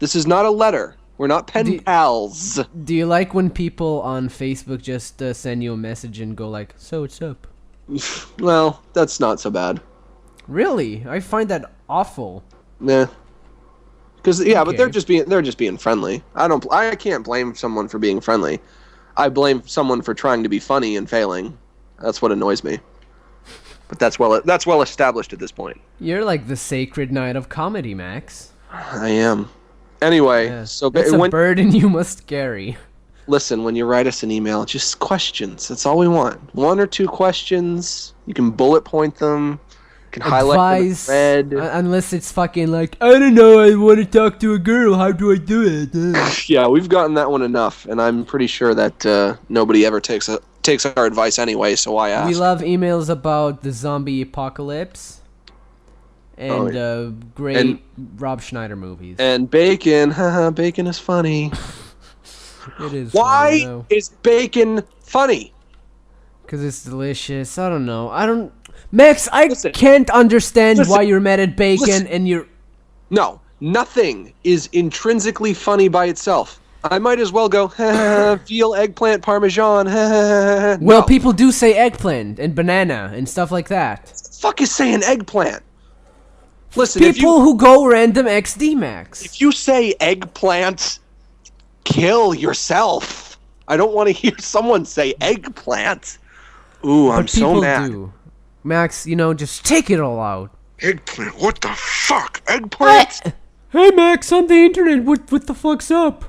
This is not a letter. We're not pen pals. Do you like when people on Facebook just send you a message and go so what's up? Well, that's not so bad. Really? I find that awful. Nah. Because but they're just being friendly. I can't blame someone for being friendly. I blame someone for trying to be funny and failing. That's what annoys me. But that's well established at this point. You're like the sacred knight of comedy, Max. I am. Anyway, it's a burden you must carry. Listen, when you write us an email, just questions. That's all we want. 1 or 2 questions. You can bullet point them. can highlight advice, them in red. unless it's fucking like, I don't know, I want to talk to a girl, how do I do it? Yeah, we've gotten that one enough, and I'm pretty sure that nobody ever takes our advice anyway, so why ask? We love emails about the zombie apocalypse and great Rob Schneider movies. And bacon, haha, bacon is funny. It is. Why is bacon funny? Because it's delicious. I don't know. Max, Listen. can't understand Listen. why you're mad at bacon Listen. and you're... No, nothing is intrinsically funny by itself. I might as well go, veal, eggplant, parmesan, Well, No. people do say eggplant and banana and stuff like that. The fuck is saying eggplant? Listen, People who go random XD, Max. if you say eggplant, kill yourself. I don't want to hear someone say eggplant. Ooh, I'm But so people mad. do. Max, just take it all out. Eggplant, what the fuck? Eggplant? Hey, Max, on the internet, what the fuck's up?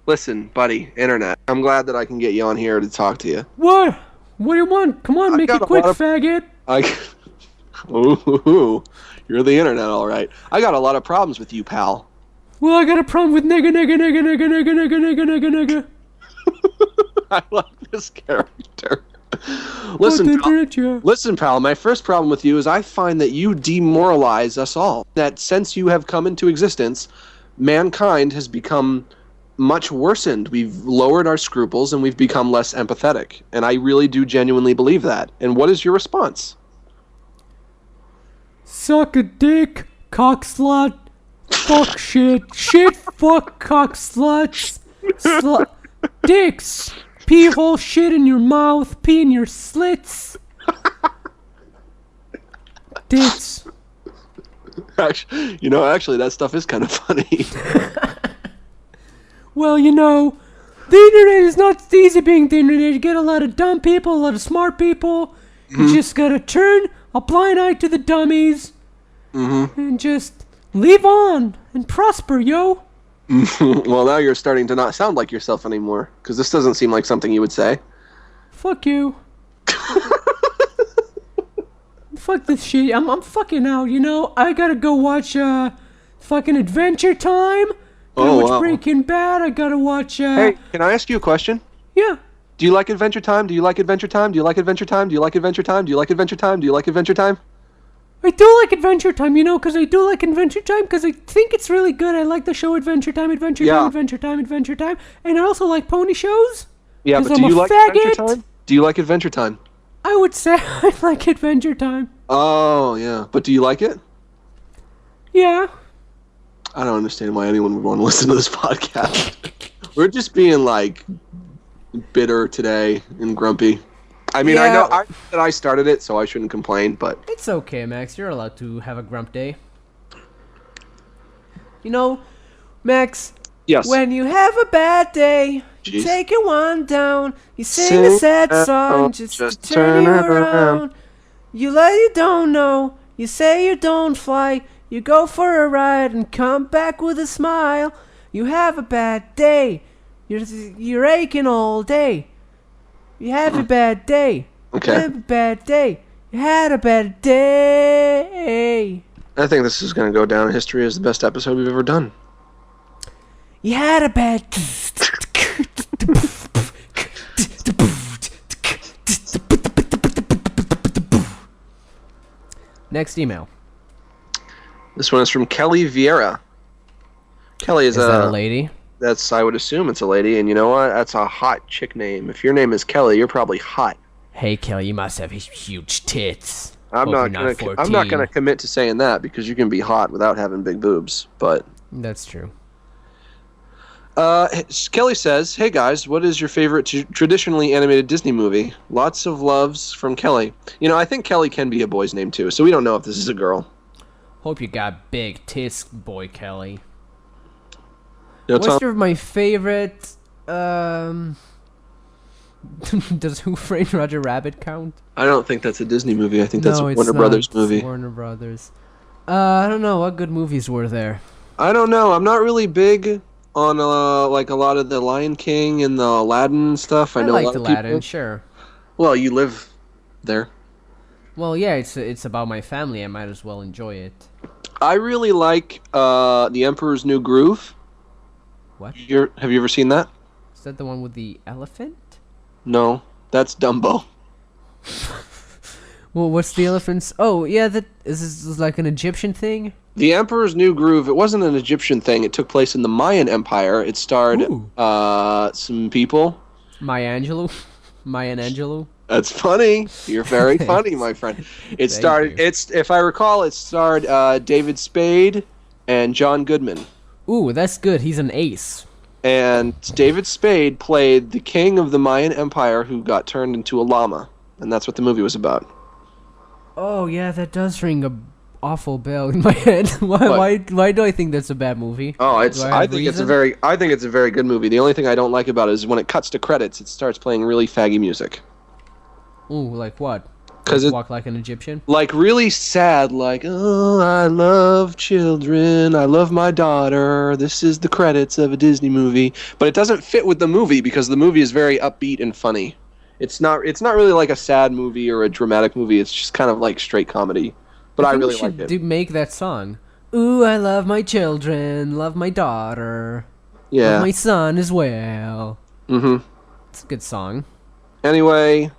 Listen, buddy, internet. I'm glad that I can get you on here to talk to you. What? What do you want? Come on, I make got it a quick, lot of- faggot. Ooh, you're the internet, all right. I got a lot of problems with you, pal. Well, I got a problem with nigga. I like this character. Listen, pal, my first problem with you is I find that you demoralize us all. That since you have come into existence, mankind has become much worsened. We've lowered our scruples and we've become less empathetic. And I really do genuinely believe that. And what is your response? Suck a dick, cock slut. Fuck shit. Shit, fuck cock sluts. Dicks. Pee hole shit in your mouth. Pee in your slits. Dicks. Actually, that stuff is kind of funny. Well, the internet is not easy being the internet. You get a lot of dumb people, a lot of smart people. You just gotta turn a blind eye to the dummies. And just live on and prosper, yo. Well, now you're starting to not sound like yourself anymore, because this doesn't seem like something you would say. Fuck you. Fuck this shit. I'm fucking out, I gotta go watch fucking Adventure Time. Gotta watch Breaking Bad. I gotta watch Hey, can I ask you a question? Yeah. Do you like Adventure Time? Do you like Adventure Time? Do you like Adventure Time? Do you like Adventure Time? Do you like Adventure Time? Do you like Adventure Time? I do like Adventure Time, because I do like Adventure Time, because I think it's really good. I like the show Adventure Time, Adventure Time, Adventure Time, Adventure Time. And I also like pony shows. Yeah, but I'm do you a like faggot. Adventure Time? Do you like Adventure Time? I would say I like Adventure Time. Oh, yeah. But do you like it? Yeah. I don't understand why anyone would want to listen to this podcast. We're just being, bitter today and grumpy. I mean, I know that I started it, so I shouldn't complain, but... It's okay, Max. You're allowed to have a grump day. Max... Yes. When you have a bad day, you take it one down. You sing a sad song just to turn you around. You let you don't know. You say you don't fly. You go for a ride and come back with a smile. You have a bad day. You're aching all day. You have a bad day. Okay. You have a bad day. You had a bad day. I think this is going to go down in history as the best episode we've ever done. You had a bad... Next email. This one is from Kelly Viera. Kelly is that a lady? I would assume it's a lady, and you know what? That's a hot chick name. If your name is Kelly, you're probably hot. Hey, Kelly, you must have huge tits. I'm not gonna commit to saying that because you can be hot without having big boobs, but... That's true. Kelly says, "Hey guys, what is your favorite traditionally animated Disney movie?" Lots of loves from Kelly. I think Kelly can be a boy's name too, so we don't know if this is a girl. Hope you got big tits, boy Kelly. What's my favorite? Does Who Framed Roger Rabbit count? I don't think that's a Disney movie. I think that's a it's Warner not. Brothers movie. It's Warner Brothers. I don't know. What good movies were there? I don't know. I'm not really big on a lot of the Lion King and the Aladdin stuff. I know like a lot the of people. Aladdin, sure. Well, you live there. Well, yeah, it's about my family. I might as well enjoy it. I really like The Emperor's New Groove. What? Have you ever seen that? Is that the one with the elephant? No, that's Dumbo. Well, what's the elephant's? Oh, yeah, that is this like an Egyptian thing? The Emperor's New Groove, it wasn't an Egyptian thing. It took place in the Mayan Empire. It starred some people. Maya Angelou. That's funny. You're very funny, my friend. It starred. If I recall, it starred David Spade and John Goodman. Ooh, that's good. He's an ace. And David Spade played the king of the Mayan Empire who got turned into a llama, and that's what the movie was about. Oh yeah, that does ring a awful bell in my head. Why do I think that's a bad movie? Oh, I think it's a very good movie. The only thing I don't like about it is when it cuts to credits, it starts playing really faggy music. Ooh, like what? Because it Walk Like an Egyptian? Like really sad, like, oh, I love children, I love my daughter, this is the credits of a Disney movie. But it doesn't fit with the movie because the movie is very upbeat and funny. It's not really like a sad movie or a dramatic movie, it's just kind of like straight comedy. But I really like it. Make that song. Ooh, I love my children, love my daughter, yeah, love my son as well. Mm-hmm. It's a good song. Anyway...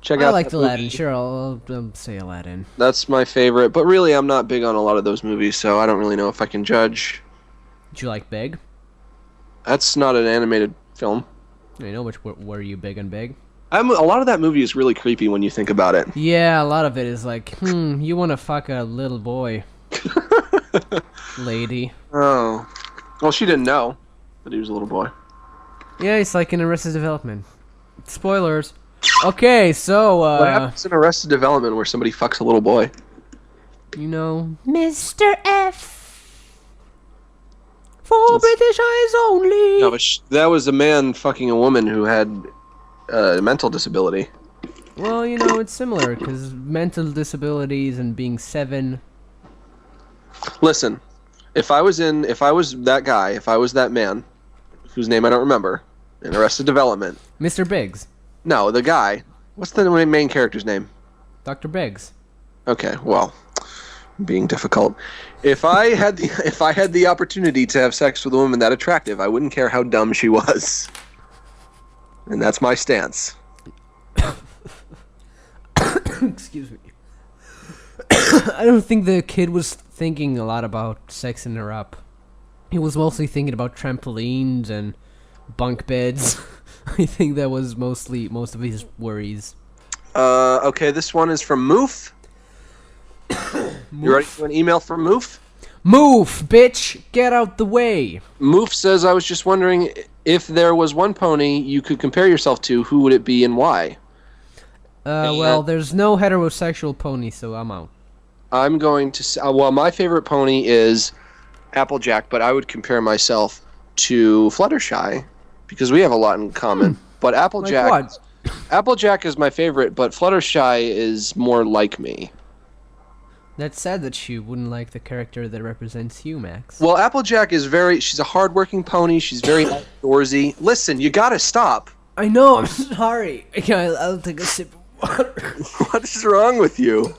Check out. I like Aladdin. Sure, I'll say Aladdin. That's my favorite, but really, I'm not big on a lot of those movies, so I don't really know if I can judge. Did you like Big? That's not an animated film. I know. Were you big on Big? A lot of that movie is really creepy when you think about it. Yeah, a lot of it is like, you want to fuck a little boy, lady. Oh, well, she didn't know that he was a little boy. Yeah, it's like in Arrested Development. Spoilers. Okay, so what happens in Arrested Development where somebody fucks a little boy? You know, Mr. F. For British eyes only. No, but that was a man fucking a woman who had a mental disability. Well, you know, it's similar because mental disabilities and being 7. Listen, if I was that man, whose name I don't remember, in Arrested Development, Mr. Biggs. No, the guy. What's the main character's name? Dr. Biggs. Okay, well, being difficult. If I had the opportunity to have sex with a woman that attractive, I wouldn't care how dumb she was. And that's my stance. Excuse me. I don't think the kid was thinking a lot about sexing her up. He was mostly thinking about trampolines and bunk beds. I think that was most of his worries. Okay, this one is from Moof. You ready for an email from Moof? Move, bitch! Get out the way! Moof says, I was just wondering if there was one pony you could compare yourself to, who would it be and why? Well, there's no heterosexual pony, so I'm out. I'm going to say, well, my favorite pony is Applejack, but I would compare myself to Fluttershy. Because we have a lot in common. But Applejack... Like what? Applejack is my favorite, but Fluttershy is more like me. That's sad that you wouldn't like the character that represents you, Max. Well, Applejack is she's a hardworking pony, she's very outdoorsy. Listen, you gotta stop. I know, I'm sorry. I'll take a sip of water. What is wrong with you?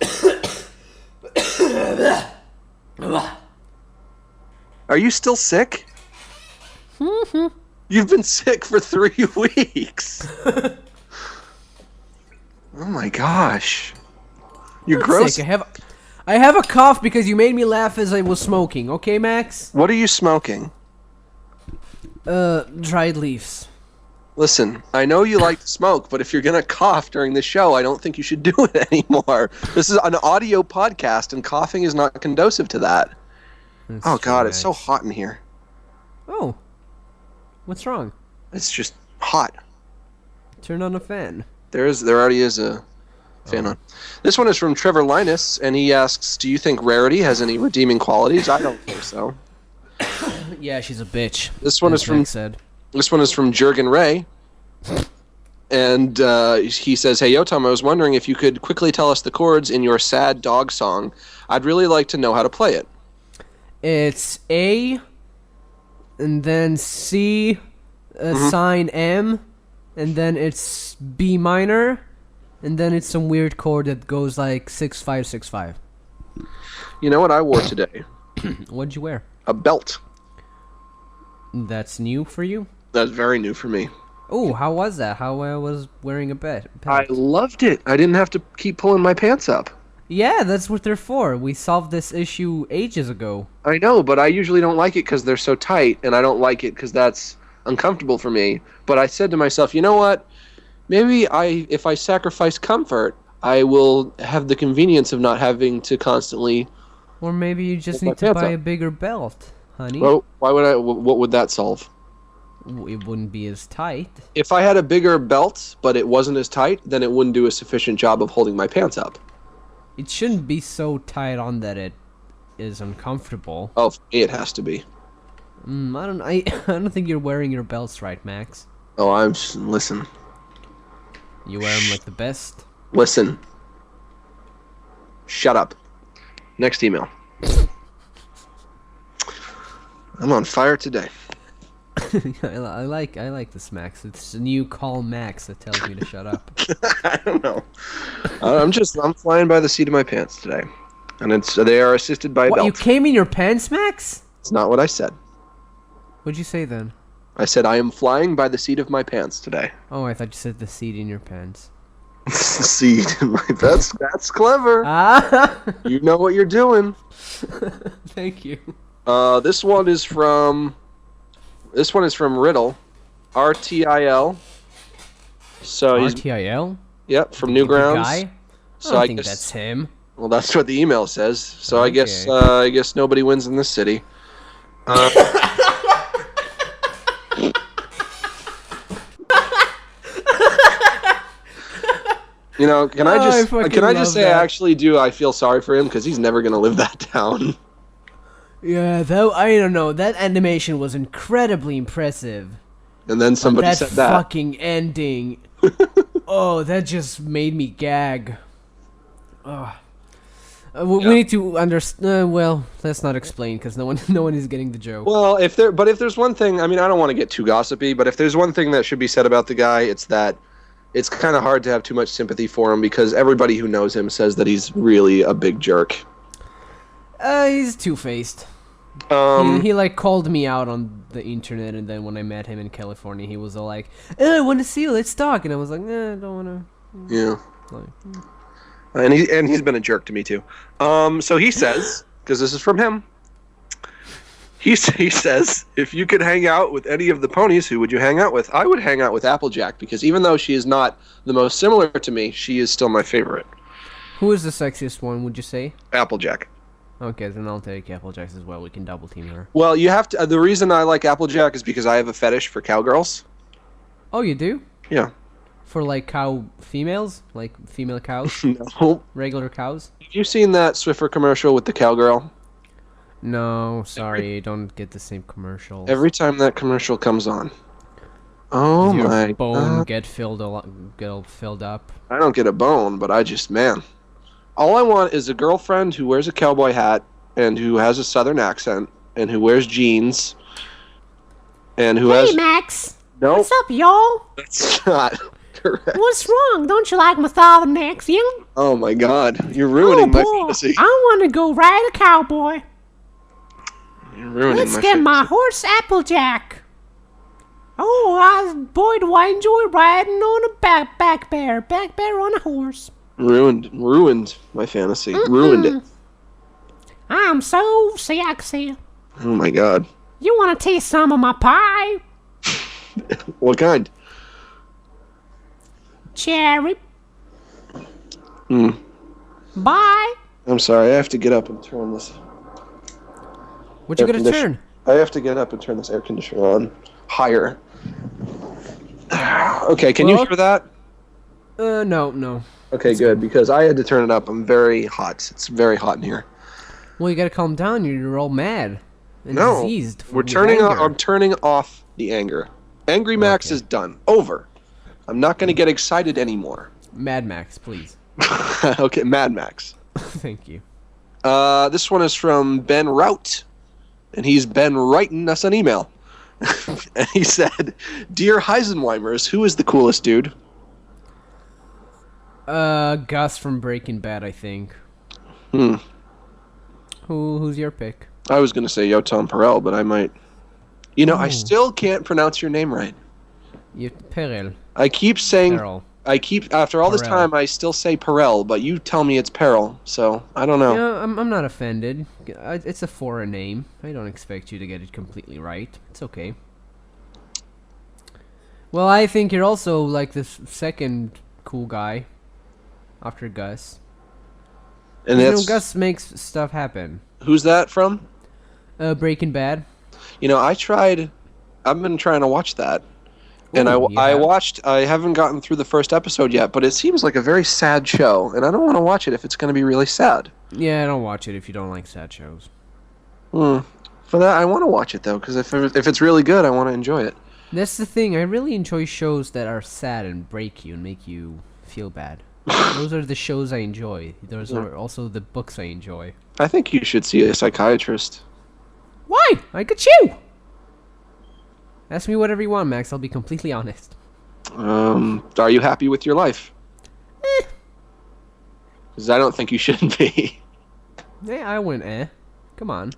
Are you still sick? You've been sick for 3 weeks. Oh my gosh. You're gross. Sick. I have a cough because you made me laugh as I was smoking. Okay, Max? What are you smoking? Dried leaves. Listen, I know you like to smoke, but if you're gonna cough during the show, I don't think you should do it anymore. This is an audio podcast, and coughing is not conducive to that. That's oh God, true, it's so hot in here. Oh. What's wrong? It's just hot. Turn on a fan. There already is a fan on. This one is from Trevor Linus, and he asks, do you think Rarity has any redeeming qualities? I don't think so. Yeah, she's a bitch. This one is from Jurgen Ray. And he says, hey, Yotam, I was wondering if you could quickly tell us the chords in your sad dog song. I'd really like to know how to play it. It's A, and then C, sign M, and then it's B minor, and then it's some weird chord that goes like 6565. You know what I wore today? What'd you wear? A belt. That's new for you? That's very new for me. Oh, how was that? How I was wearing a belt? I loved it. I didn't have to keep pulling my pants up. Yeah, that's what they're for. We solved this issue ages ago. I know, but I usually don't like it because they're so tight, and I don't like it because that's uncomfortable for me. But I said to myself, you know what? Maybe if I sacrifice comfort, I will have the convenience of not having to constantly... Or maybe you just pull my need to pants buy up. a bigger belt, honey. Well, why would I? What would that solve? It wouldn't be as tight. If I had a bigger belt, but it wasn't as tight, then it wouldn't do a sufficient job of holding my pants up. It shouldn't be so tight on that it is uncomfortable. Oh, for me it has to be. I don't think you're wearing your belts right, Max. Oh, listen. You wear them like the best. Listen. Shut up. Next email. I'm on fire today. I like this, Max. It's a new call Max that tells me to shut up. I don't know. I'm flying by the seat of my pants today, and they are assisted by a What, belt. you came in your pants, Max? It's not what I said. What'd you say then? I said I am flying by the seat of my pants today. Oh, I thought you said the seat in your pants. Seat in my pants. That's clever. Ah! You know what you're doing. Thank you. This one is from Riddle, RTIL. So he's RTIL? Yep, from Newgrounds. Guy? So I think that's him. Well, that's what the email says. So Okay. I guess nobody wins in this city. You know, can I just say that. I actually do? I feel sorry for him because he's never gonna live that down. Yeah, though I don't know. That animation was incredibly impressive. And then somebody That said that. fucking ending. Oh, that just made me gag. Ugh. We need to understand. Well, let's not explain because no one is getting the joke. Well, if there's one thing, I mean, I don't want to get too gossipy, but if there's one thing that should be said about the guy, it's that it's kind of hard to have too much sympathy for him because everybody who knows him says that he's really a big jerk. He's two-faced. He like called me out on the internet, and then when I met him in California, he was all like, "I want to see you. Let's talk." And I was like, "Nah, I don't want to." Yeah. Like, And he's been a jerk to me too. So he says, because this is from him. He says, if you could hang out with any of the ponies, who would you hang out with? I would hang out with Applejack because even though she is not the most similar to me, she is still my favorite. who is the sexiest one? Would you say? Applejack. Okay, then I'll take Applejack as well. We can double team her. Well, you have to. The reason I like Applejack is because I have a fetish for cowgirls. Oh, you do? Yeah. For like cow females, like female cows, No. regular cows. Have you seen that Swiffer commercial with the cowgirl? No, sorry, don't get the same commercials. Every time that commercial comes on. Oh Does your my bone God. get filled up. I don't get a bone, but I just, man. All I want is a girlfriend who wears a cowboy hat and who has a southern accent and who wears jeans and who has... Hey, Max. Nope, What's up, y'all? that's not correct. What's wrong? Don't you like my southern accent? Oh my God, you're ruining my boy, fantasy. I want to go ride a cowboy. You're ruining Let's my get my fantasy. horse Applejack. Oh, boy, do I enjoy riding on a back bear on a horse. Ruined my fantasy. Ruined it. I'm so sexy. Oh my God. You want to taste some of my pie? What kind? Cherry. Hmm. Bye. I'm sorry, I have to get up and turn this. What you air gonna condition- turn? I have to get up and turn this air conditioner on higher. Okay, can you Well- hear that? No. Okay, good, because I had to turn it up. I'm very hot. It's very hot in here. Well, you gotta calm down. You're all mad and No, diseased. we're with turning. anger. I'm turning off the anger. Angry Max Okay. is done. Over. I'm not going to get excited anymore. Mad Max, please. Okay, Mad Max. Thank you. This one is from Ben Rout, and he's been writing us an email. And he said, "Dear Heisenheimers, who is the coolest dude?" Gus from Breaking Bad, I think. Hmm. Who's your pick? I was gonna say Yotam Perel, but I might. You know, I Oh. still can't pronounce your name right. Perel. I keep saying. Perel. After all this Perel. time, I still say Perel, but you tell me it's Perel, so I don't know. Yeah, I'm not offended. It's a foreign name. I don't expect you to get it completely right. It's okay. Well, I think you're also like the second cool guy after Gus. And You know, that's Gus makes stuff happen. who's that from? Breaking Bad. You know, I've been trying to watch that, and Ooh, you I have? watched. I haven't gotten through the first episode yet, but it seems like a very sad show, and I don't want to watch it if it's going to be really sad. Yeah, don't watch it if you don't like sad shows. For that, I want to watch it though, because if it's really good, I want to enjoy it. That's the thing. I really enjoy shows that are sad and break you and make you feel bad. Those are the shows I enjoy. Those are also the books I enjoy. I think you should see a psychiatrist. Why? I could you. Ask me whatever you want, Max. I'll be completely honest. Are you happy with your life? Because I don't think you should be. Yeah, I went Come on.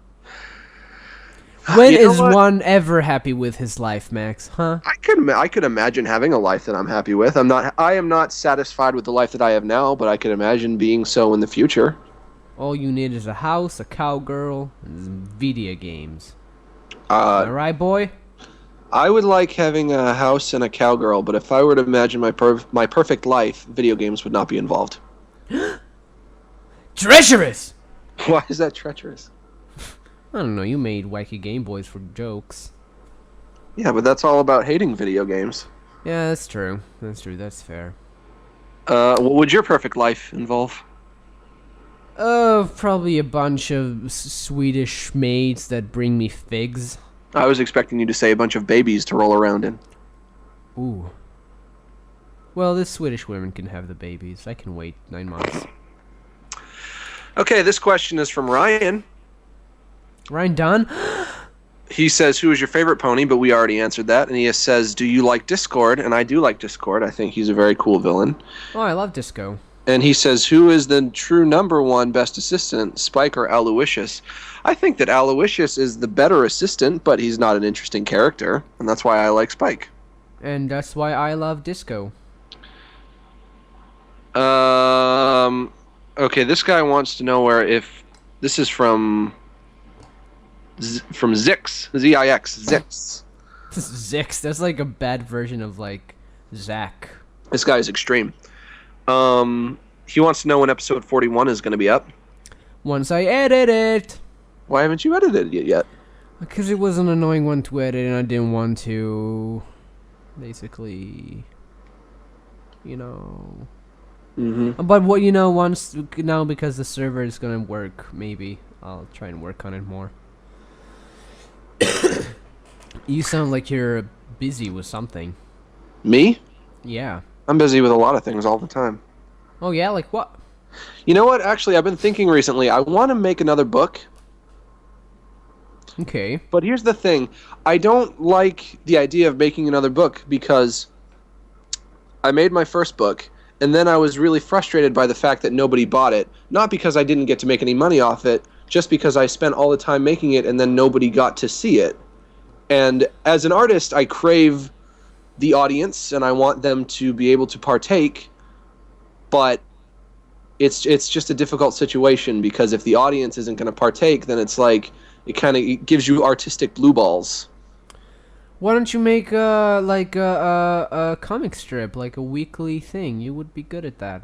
When You know is what? one ever happy with his life, Max? Huh? I could imagine having a life that I'm happy with. I am not satisfied with the life that I have now, but I could imagine being so in the future. All you need is a house, a cowgirl, and some video games. Am I right, boy? I would like having a house and a cowgirl, but if I were to imagine my perfect life, video games would not be involved. Treacherous! Why is that treacherous? I don't know, you made wacky Game Boys for jokes. Yeah, but that's all about hating video games. Yeah, that's true. That's true, that's fair. What would your perfect life involve? Probably a bunch of Swedish maids that bring me figs. I was expecting you to say a bunch of babies to roll around in. Ooh. Well, the Swedish women can have the babies. I can wait 9 months. Okay, this question is from Ryan. Ryan Dunn? He says, who is your favorite pony? But we already answered that. And he says, do you like Discord? And I do like Discord. I think he's a very cool villain. Oh, I love Disco. And he says, who is the true #1 best assistant, Spike or Aloysius? I think that Aloysius is the better assistant, but he's not an interesting character. And that's why I like Spike. And that's why I love Disco. Okay, this guy wants to know where if... This is from Zix. Z-I-X. Zix. Zix. That's like a bad version of, like, Zach. This guy's extreme. He wants to know when episode 41 is going to be up. Once I edit it! Why haven't you edited it yet? Because it was an annoying one to edit and I didn't want to... Basically... You know... But what once now because the server is gonna work, maybe I'll try and work on it more. You sound like you're busy with something. Me? Yeah. I'm busy with a lot of things all the time. Oh yeah, like what? You know what? Actually, I've been thinking recently. I want to make another book. Okay. But here's the thing. I don't like the idea of making another book because I made my first book. And then I was really frustrated by the fact that nobody bought it. Not because I didn't get to make any money off it, just because I spent all the time making it and then nobody got to see it. And as an artist, I crave the audience and I want them to be able to partake, but it's just a difficult situation because if the audience isn't going to partake, then it's like it gives you artistic blue balls. Why don't you make a comic strip, like a weekly thing? You would be good at that.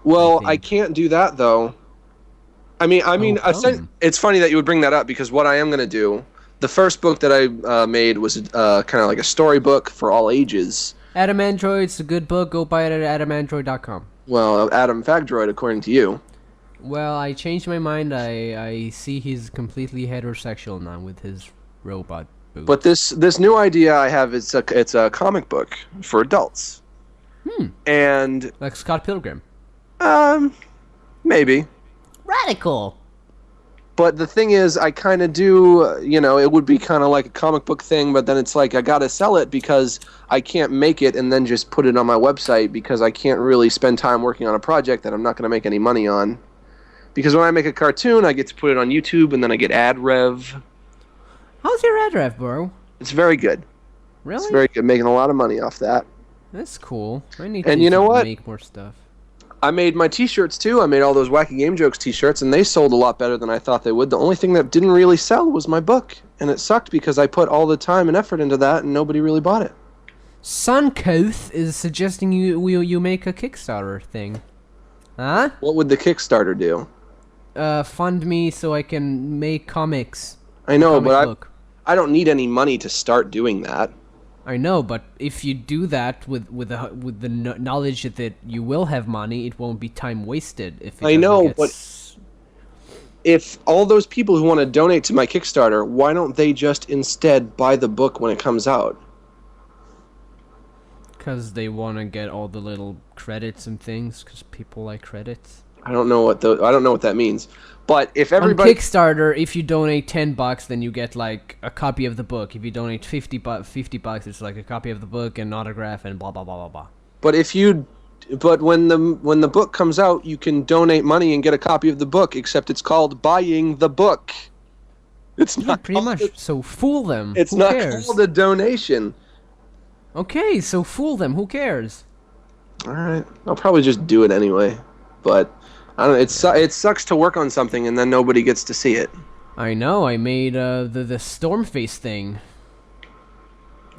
Well, I I can't do that though. I mean, come. it's funny that you would bring that up because what I am going to do, the first book that I made was kind of like a storybook for all ages. Adam Android's a good book. Go buy it at adamandroid.com. Well, Adam Fagdroid, according to you. Well, I changed my mind. I see he's completely heterosexual now with his robot boobs. But this new idea I have it's a comic book for adults. And Like Scott Pilgrim. maybe. Radical. But the thing is, I kind of do, it would be kind of like a comic book thing, but then it's like I got to sell it because I can't make it and then just put it on my website because I can't really spend time working on a project that I'm not going to make any money on. Because when I make a cartoon, I get to put it on YouTube and then I get ad rev. How's your ad rev, bro? It's very good. Really? It's very good, making a lot of money off that. That's cool. I need And to you know what? make more stuff. I made my t-shirts too. I made all those Wacky Game Jokes t-shirts, and they sold a lot better than I thought they would. The only thing that didn't really sell was my book, and it sucked because I put all the time and effort into that, and nobody really bought it. Suncoth is suggesting you make a Kickstarter thing. Huh? What would the Kickstarter do? Fund me so I can make comics. I know, Comic but book. I don't need any money to start doing that. I know, but if you do that with the knowledge that you will have money, it won't be time wasted. If it I know, doesn't get if all those people who want to donate to my Kickstarter, why don't they just instead buy the book when it comes out? because they want to get all the little credits and things, because people like credits. I don't know what that means. But if On everybody Kickstarter, if you donate $10, then you get like a copy of the book. If you donate $50, it's like a copy of the book and autograph and blah blah blah blah blah. But when the book comes out, you can donate money and get a copy of the book. Except it's called buying the book. It's Yeah, not pretty called much. So fool them. It's Who not cares? called a donation. Okay, so fool them. Who cares? All right, I'll probably just do it anyway. But I don't know. It sucks to work on something and then nobody gets to see it. I know. I made the storm face thing.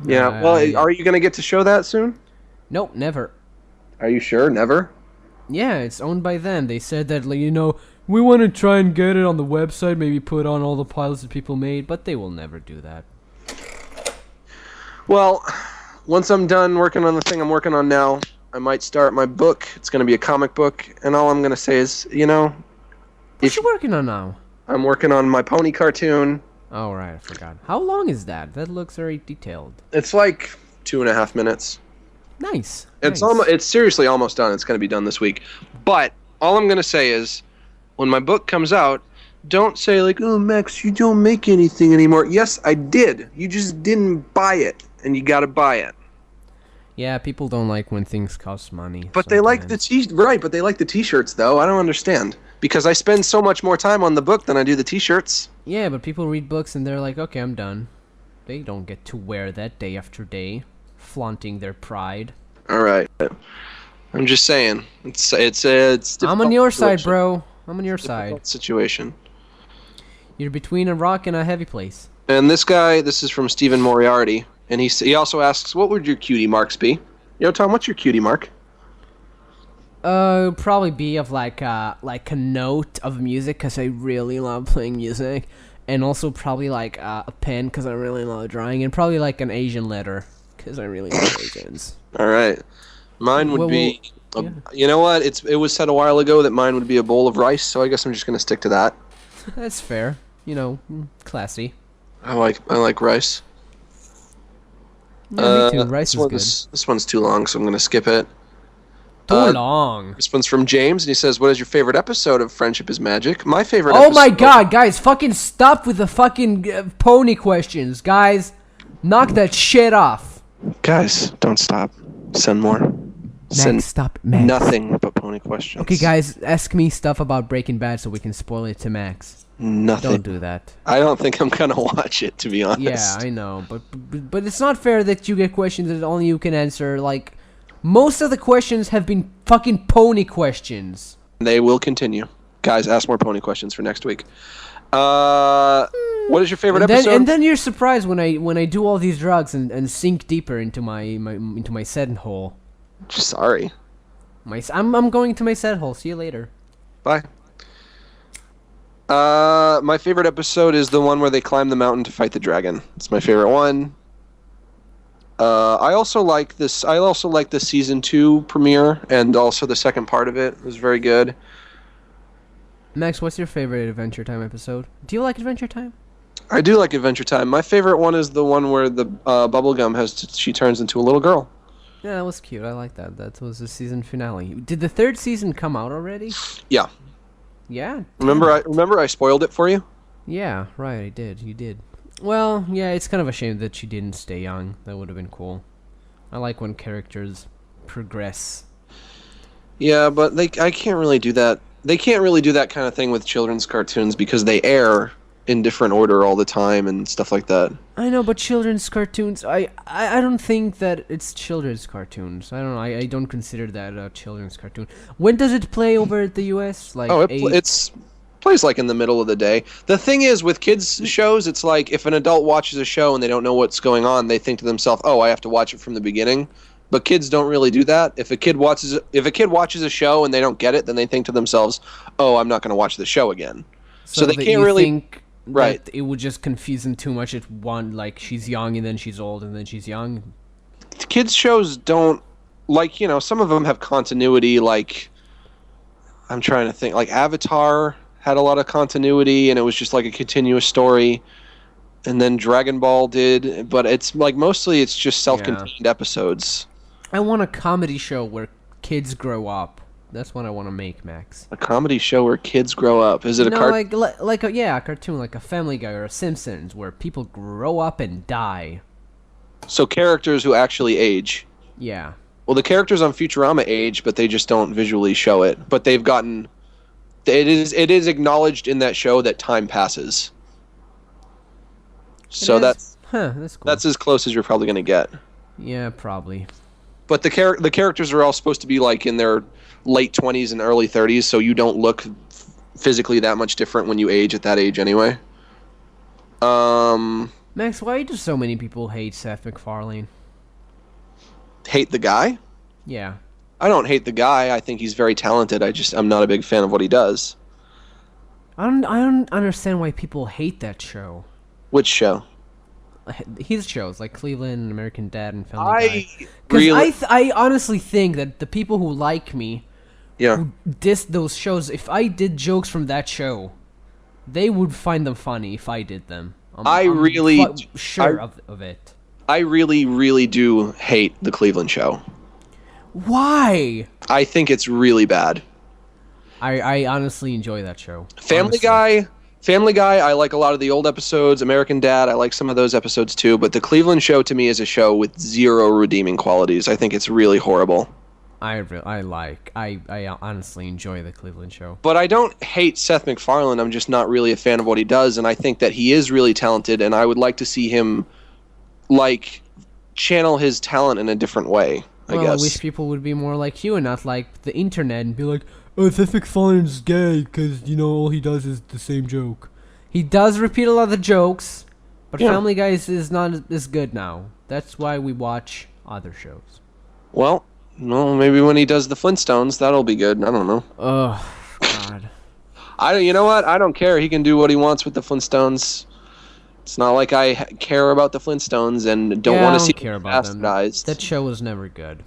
Yeah. Well, are you gonna get to show that soon? Nope, never. Are you sure? Never. Yeah, it's owned by them. They said that, like, we want to try and get it on the website, maybe put on all the pilots that people made, but they will never do that. Well, once I'm done working on the thing I'm working on now, I might start my book. It's going to be a comic book, and all I'm going to say is, What you working on now? I'm working on my pony cartoon. Oh, right, I forgot. How long is that? That looks very detailed. It's like 2.5 minutes. Nice. It's nice. it's seriously almost done. It's going to be done this week. But all I'm going to say is, when my book comes out, don't say like, "Oh, Max, you don't make anything anymore." Yes, I did. You just didn't buy it, and you got to buy it. Yeah, people don't like when things cost money. But they like the right. But they like the T-shirts, though. I don't understand because I spend so much more time on the book than I do the T-shirts. Yeah, but people read books and they're like, "Okay, I'm done." They don't get to wear that day after day, flaunting their pride. All right. I'm just saying. It's I'm on your side, situation. bro. I'm on your side. Difficult situation. You're between a rock and a heavy place. And this is from Stephen Moriarty, and he also asks, "What would your cutie marks be?" Tom, what's your cutie mark? Probably be of like a note of music, because I really love playing music, and also probably like a pen, because I really love drawing, and probably like an Asian letter, because I really love Asians. All right. Mine would be. yeah. You know what? It was said a while ago that mine would be a bowl of rice, so I guess I'm just gonna stick to that. That's fair. Classy. I like rice. Yeah, me too. Rice is good. This one's too long, so I'm gonna skip it. Too long. This one's from James, and he says, "What is your favorite episode of Friendship is Magic?" My favorite. Oh my episode- god, guys, fucking stop with the fucking pony questions, guys. Knock that shit off. Guys, don't stop. Send more. Send Stop, Max. nothing but pony questions. Okay, guys, ask me stuff about Breaking Bad so we can spoil it to Max. Nothing. Don't do that. I don't think I'm gonna watch it, to be honest. Yeah, I know, but it's not fair that you get questions that only you can answer. Like, most of the questions have been fucking pony questions. They will continue. Guys, ask more pony questions for next week. What is your favorite episode? And then you're surprised when I do all these drugs and sink deeper into my set hole. Sorry. I'm going to my set hole. See you later. Bye. My favorite episode is the one where they climb the mountain to fight the dragon. It's my favorite one. I also like this. I also like the season 2 premiere, and also the second part of it was very good. Max, what's your favorite Adventure Time episode? Do you like Adventure Time? I do like Adventure Time. My favorite one is the one where the bubblegum she turns into a little girl. Yeah, that was cute. I like that. That was the season finale. Did the third season come out already? Yeah. Yeah. Remember I spoiled it for you? Yeah, right, I did. You did. Well, yeah, it's kind of a shame that she didn't stay young. That would have been cool. I like when characters progress. Yeah, but I can't really do that. They can't really do that kind of thing with children's cartoons because they air in different order all the time and stuff like that. I know, but children's cartoons, I don't think that it's children's cartoons. I don't know. I don't consider that a children's cartoon. When does it play over at the US? Like It's plays like in the middle of the day. The thing is with kids shows, it's like if an adult watches a show and they don't know what's going on, they think to themselves, "Oh, I have to watch it from the beginning." But kids don't really do that. If a kid watches a show and they don't get it, then they think to themselves, "Oh, I'm not going to watch the show again." So they can't really think right. That it would just confuse them too much. At one, like she's young and then she's old and then she's young. Kids shows don't like, some of them have continuity. Like I'm trying to think, like Avatar had a lot of continuity and it was just like a continuous story. And then Dragon Ball did, but it's like mostly it's just self-contained episodes. I want a comedy show where kids grow up. That's what I want to make, Max. A comedy show where kids grow up. Is it a cartoon? like a cartoon, like a Family Guy or a Simpsons, where people grow up and die. So characters who actually age. Yeah. Well, the characters on Futurama age, but they just don't visually show it. But they've gotten. It is acknowledged in that show that time passes. So that's cool. That's as close as you're probably going to get. Yeah, probably. But the characters are all supposed to be like in their late 20s and early 30s, so you don't look physically that much different when you age at that age anyway. Max, why do so many people hate Seth MacFarlane? Hate the guy? Yeah. I don't hate the guy. I think he's very talented. I'm not a big fan of what he does. I don't understand why people hate that show. Which show? His shows, like Cleveland and American Dad and Family Guy. Really? I honestly think that the people who like me, who diss those shows, if I did jokes from that show, they would find them funny if I did them. I'm really sure of it. I really, really do hate the Cleveland show. Why? I think it's really bad. I honestly enjoy that show. Family Guy, I like a lot of the old episodes. American Dad, I like some of those episodes too. But the Cleveland show to me is a show with zero redeeming qualities. I think it's really horrible. I honestly enjoy the Cleveland show. But I don't hate Seth MacFarlane. I'm just not really a fan of what he does, and I think that he is really talented, and I would like to see him, like, channel his talent in a different way, I guess. I wish people would be more like you and not like the internet and be like, "Oh, Seth MacFarlane's gay because, all he does is the same joke." He does repeat a lot of the jokes, but Family Guy is not as good now. That's why we watch other shows. Well, maybe when he does the Flintstones, that'll be good. I don't know. Oh, God. You know what? I don't care. He can do what he wants with the Flintstones. It's not like I care about the Flintstones and don't want to see them bastardized. That show was never good.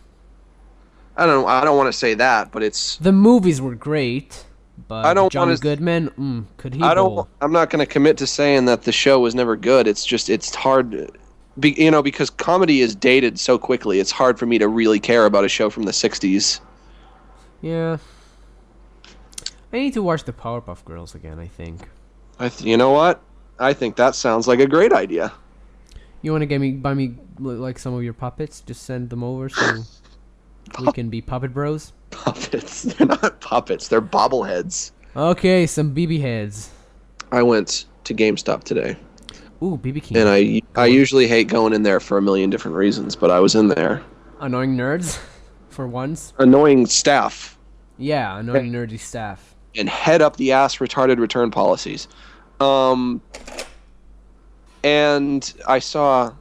I don't want to say that, but it's... The movies were great, but John Goodman, could he bowl? I'm not going to commit to saying that the show was never good. It's just, it's hard... because comedy is dated so quickly, it's hard for me to really care about a show from the 60s. Yeah. I need to watch the Powerpuff Girls again, I think. You know what? I think that sounds like a great idea. You want to buy me like some of your puppets? Just send them over so we can be puppet bros? Puppets? They're not puppets. They're bobbleheads. Okay, some BB heads. I went to GameStop today. Ooh, BB King. And I usually hate going in there for a million different reasons, but I was in there. Annoying nerds, for once. Annoying staff. Yeah, annoying nerdy staff. And head up the ass retarded return policies. And I saw...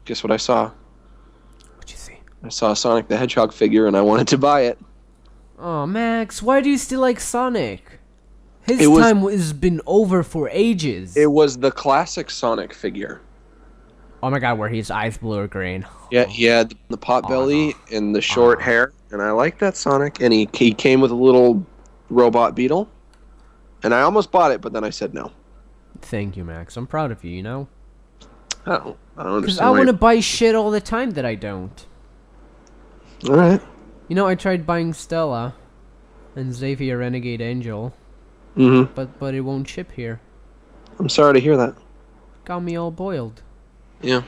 Guess what I saw? What'd you see? I saw a Sonic the Hedgehog figure and I wanted to buy it. Oh, Max, why do you still like Sonic? His time has been over for ages. It was the classic Sonic figure. Oh my god, where his eyes blue or green. Yeah, he had the pot belly and the short hair, and I like that Sonic. And he came with a little robot beetle, and I almost bought it, but then I said no. Thank you, Max. I'm proud of you, you know? I don't understand. Because I want to buy shit all the time that I don't. Alright. I tried buying Stella and Xavier Renegade Angel. Mm-hmm. but it won't ship here. I'm sorry to hear that. Got me all boiled. Yeah.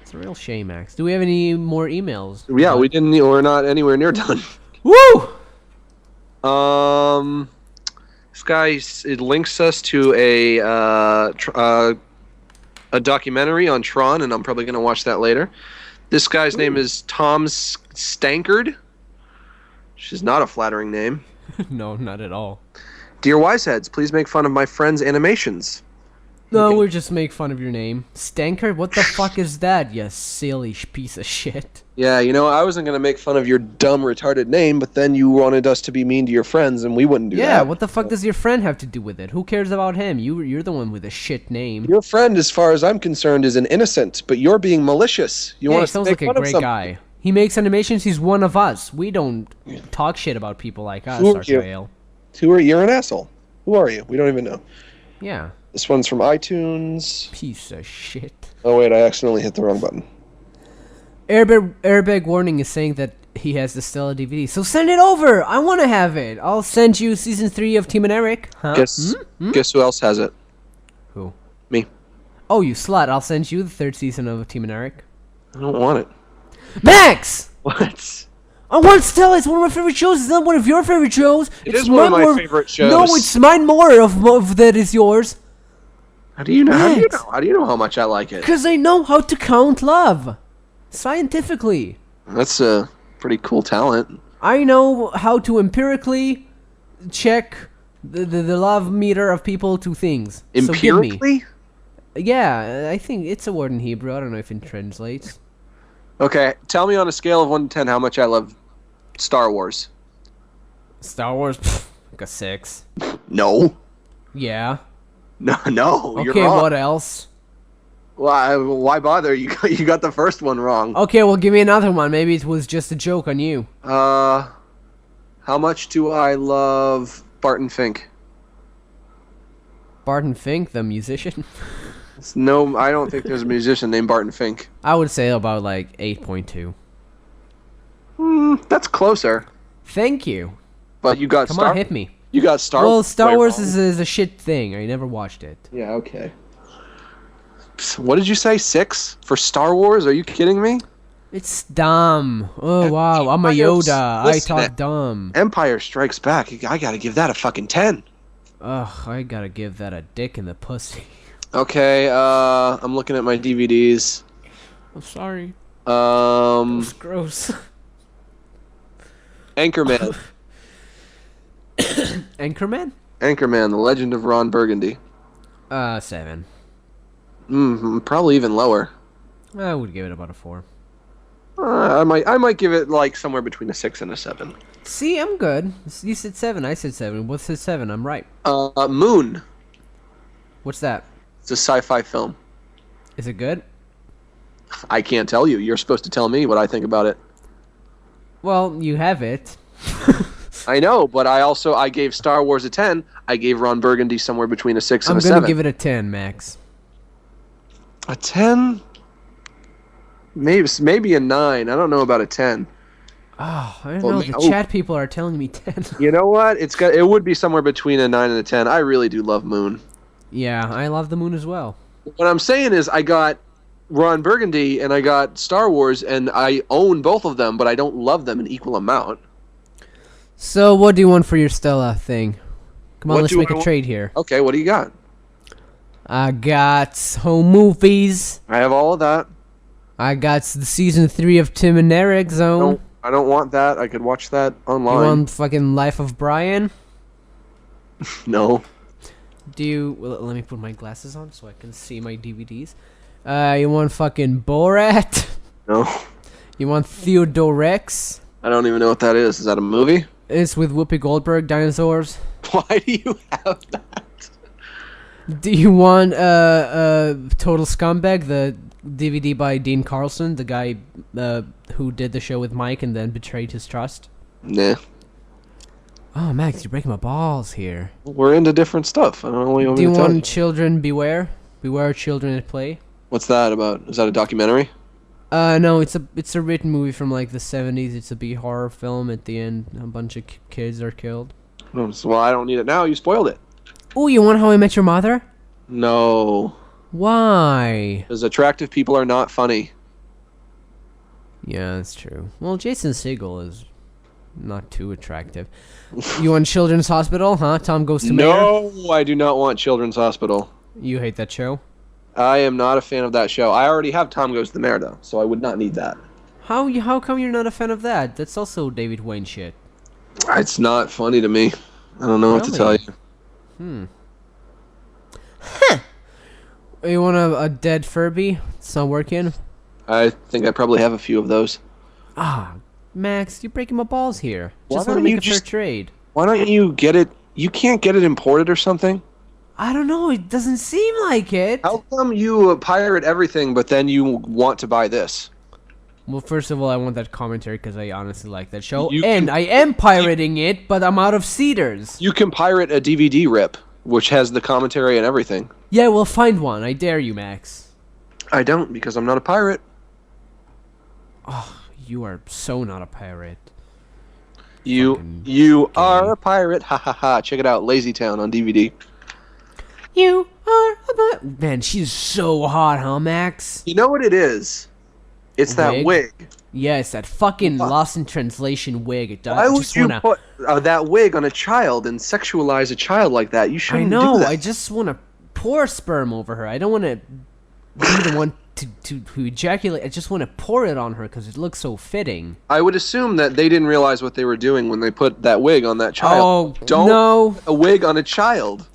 It's a real shame, Max. Do we have any more emails? Yeah, we didn't. We're not anywhere near done. Woo! This guy, it links us to a documentary on Tron, and I'm probably going to watch that later. This guy's name is Tom Stankard, which is not a flattering name. No, not at all. Dear Wiseheads, please make fun of my friend's animations. No, we'll just make fun of your name. Stanker? What the fuck is that, you silly piece of shit? Yeah, I wasn't going to make fun of your dumb, retarded name, but then you wanted us to be mean to your friends, and we wouldn't do that. Yeah, what the fuck does your friend have to do with it? Who cares about him? You're the one with a shit name. Your friend, as far as I'm concerned, is an innocent, but you're being malicious. You Yeah, want he us to sounds make like a fun of great something. guy. He makes animations, he's one of us. We don't talk shit about people like us, Who are you? Archael. You're an asshole. Who are you? We don't even know. Yeah. This one's from iTunes. Piece of shit. Oh, wait, I accidentally hit the wrong button. Airbag Warning is saying that he has the Stella DVD. So send it over! I want to have it! I'll send you Season 3 of Team and Eric. Huh? Guess who else has it? Who? Me. Oh, you slut. I'll send you the 3rd season of Team and Eric. I don't want it. Max! What? I want Stella. It's one of my favorite shows. It's not one of your favorite shows. It is one of my favorite shows. No, it's mine more of that is yours. How do you know? Max. How do you know how much I like it? Because I know how to count love. Scientifically. That's a pretty cool talent. I know how to empirically check the love meter of people to things. So give me. Empirically? Yeah, I think it's a word in Hebrew. I don't know if it translates. Okay, tell me on a scale of 1 to 10 how much I love Star Wars. Star Wars, like a 6. No. Yeah. No, you're Okay, wrong. what else? Why bother? You got the first one wrong. Okay, well, give me another one. Maybe it was just a joke on you. How much do I love Barton Fink? Barton Fink, the musician? No, I don't think there's a musician named Barton Fink. I would say about like 8.2. That's closer. Thank you. But you got Come on, hit me. You got Star. Well, Star way Wars wrong. is a shit thing. I never watched it. Yeah. Okay. What did you say? 6 for Star Wars? Are you kidding me? It's dumb. Oh wow, I'm a Yoda. I talk dumb. Empire Strikes Back. I gotta give that a fucking 10. Ugh, I gotta give that a dick in the pussy. Okay. I'm looking at my DVDs. I'm sorry. Um, It's gross. Anchorman. Anchorman? Anchorman: The Legend of Ron Burgundy. 7. Probably even lower. I would give it about a 4. I might give it like somewhere between a 6 and a 7. See, I'm good. You said 7, I said 7. What said 7? I'm right. Moon. What's that? It's a sci-fi film. Is it good? I can't tell you. You're supposed to tell me what I think about it. Well, you have it. I know, but I gave Star Wars a 10. I gave Ron Burgundy somewhere between a 6 and I'm a 7. gonna give it a 10, Max. A 10? Maybe a 9. I don't know about a 10. Oh, I don't Well, know. The oh. chat people are telling me 10. You know what? It would be somewhere between a 9 and a 10. I really do love Moon. Yeah, I love the moon as well. What I'm saying is I got Ron Burgundy and I got Star Wars, and I own both of them, but I don't love them in equal amount. So, what do you want for your Stella thing? Come on, What let's do make I a want? trade here. Okay, what do you got? I got home movies. I have all of that. I got the season 3 of Tim and Eric Zone. I don't want that. I could watch that You online. want fucking Life of Brian? No. Do you... Well, let me put my glasses on so I can see my DVDs. You want fucking Borat? No. You want Theodorex? I don't even know what that is. Is that a movie? It's with Whoopi Goldberg, dinosaurs. Why do you have that? Do you want Total Scumbag, the DVD by Dean Carlson, the guy who did the show with Mike and then betrayed his trust? Nah. Oh, Max, you're breaking my balls here. We're into different stuff. I don't know what you want Do me you to tell you. want Children Beware? Beware Children at Play? What's that about? Is that a documentary? No, it's a written movie from like the 70s. It's a B horror film. At the end, a bunch of kids are killed. Well, I don't need it now. You spoiled it. Oh, you want How I Met Your Mother? No. Why? Because attractive people are not funny. Yeah, that's true. Well, Jason Segel is not too attractive. You want Children's Hospital, huh? Tom Goes to Mayor? No, I do not want Children's Hospital. You hate that show? I am not a fan of that show. I already have Tom Goes to the Mayor, though, so I would not need that. How come you're not a fan of that? That's also David Wayne shit. It's not funny to me. I don't know what to tell you. You want a dead Furby? It's not working? I think I probably have a few of those. Ah, Max, you're breaking my balls here. Why Just want to don't make you a fair just- trade. Why don't you get it? You can't get it imported or something? I don't know, it doesn't seem like it. How come you pirate everything, but then you want to buy this? Well, first of all, I want that commentary because I honestly like that show. You And can- I am pirating it, but I'm out of cedars. You can pirate a DVD rip, which has the commentary and everything. Yeah, we'll find one. I dare you, Max. I don't, because I'm not a pirate. You are so not a pirate. You are a pirate. Ha ha ha. Check it out. Lazy Town on DVD. You are a man, she's so hot, huh, Max? You know what it is? It's that wig. Yeah, it's that fucking Lost in Translation wig. Why would you put that wig on a child and sexualize a child like that? You I shouldn't know, do that. I just want to pour sperm over her. I don't want to be the one to ejaculate. I just want to pour it on her because it looks so fitting. I would assume that they didn't realize what they were doing when they put that wig on that child. Oh, Don't no. put a wig on a child.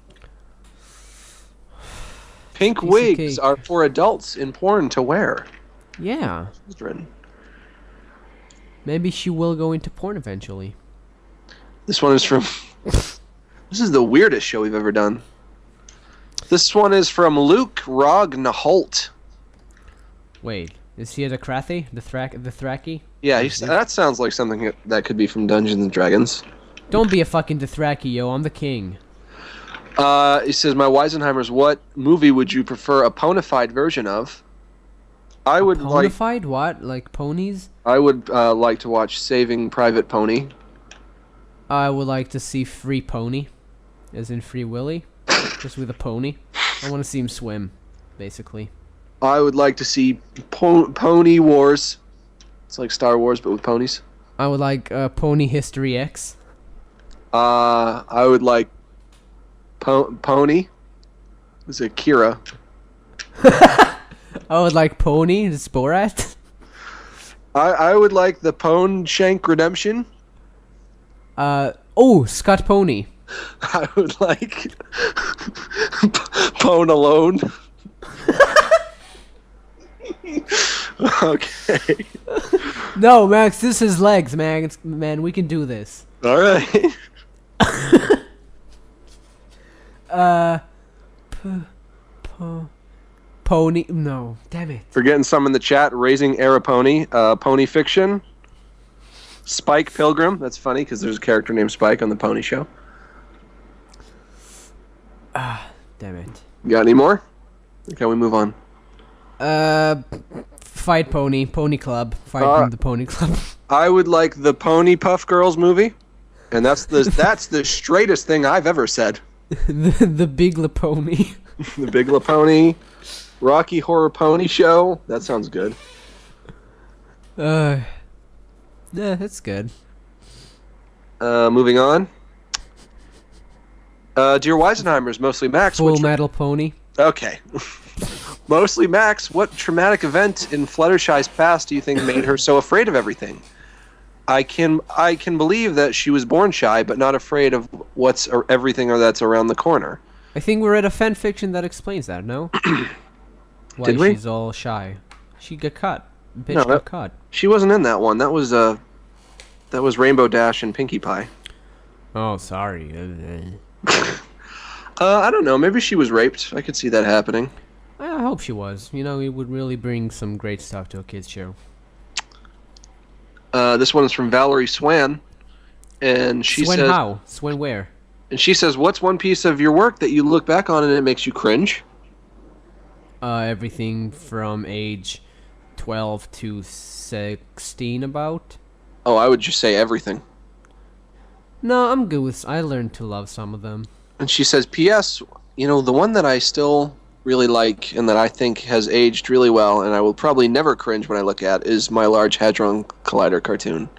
Pink Piece of wigs cake. are for adults in porn to wear. Yeah. Children. Maybe she will go into porn eventually. This one is from... This is the weirdest show we've ever done. This one is from Luke Rognaholt. Wait, is he a Crathy? The Thraki? Yeah, that sounds like something that could be from Dungeons and Dragons. Don't be a fucking Dothraki, yo. I'm the king. He says, my Wisenheimers, what movie would you prefer a ponified version of? I would Ponified? What? Like ponies? I would like to watch Saving Private Pony. I would like to see Free Pony, as in Free Willy, just with a pony. I want to see him swim, basically. I would like to see Pony Wars. It's like Star Wars, but with ponies. I would like Pony History X. I would like Pony. Is it Kira? I would like Pony, the Borat. I would like the Pone Shank Redemption. Oh, Scott Pony. I would like Pone Alone. Okay. No, Max, this is legs, man. Man, we can do this. All right. Pony. No, damn it. Forgetting some in the chat. Raising Arapony. Pony Fiction. Spike Pilgrim. That's funny because there's a character named Spike on the Pony Show. Damn it. You got any more? Or can we move on? Fight Pony. Pony Club. Fight from the Pony Club. I would like the Pony Puff Girls movie, and that's the straightest thing I've ever said. the Big Lapony. The Big La Pony, Rocky Horror Pony Show. That sounds good. Yeah, that's good. Moving on. Dear Wisenheimers, mostly Max. Full Metal Pony. Okay. Mostly Max, what traumatic event in Fluttershy's past do you think made her so afraid of everything? I can believe that she was born shy, but not afraid of everything that's around the corner. I think we read a fan fiction that explains that, no? Why Did we? she's all shy. She got caught. Bitch No, got caught. She wasn't in that one. That was Rainbow Dash and Pinkie Pie. Oh, sorry. I don't know. Maybe she was raped. I could see that happening. I hope she was. You know, it would really bring some great stuff to a kids show. This one is from Valerie Swan, and she Swen says, how? Swen where? and she says, "What's one piece of your work that you look back on and it makes you cringe?" Everything from age 12 to 16 about. Oh, I would just say everything. No, I'm good with. I learned to love some of them. And she says, P.S. The one that I still really like and that I think has aged really well, and I will probably never cringe when I look at, is my Large Hadron Collider cartoon.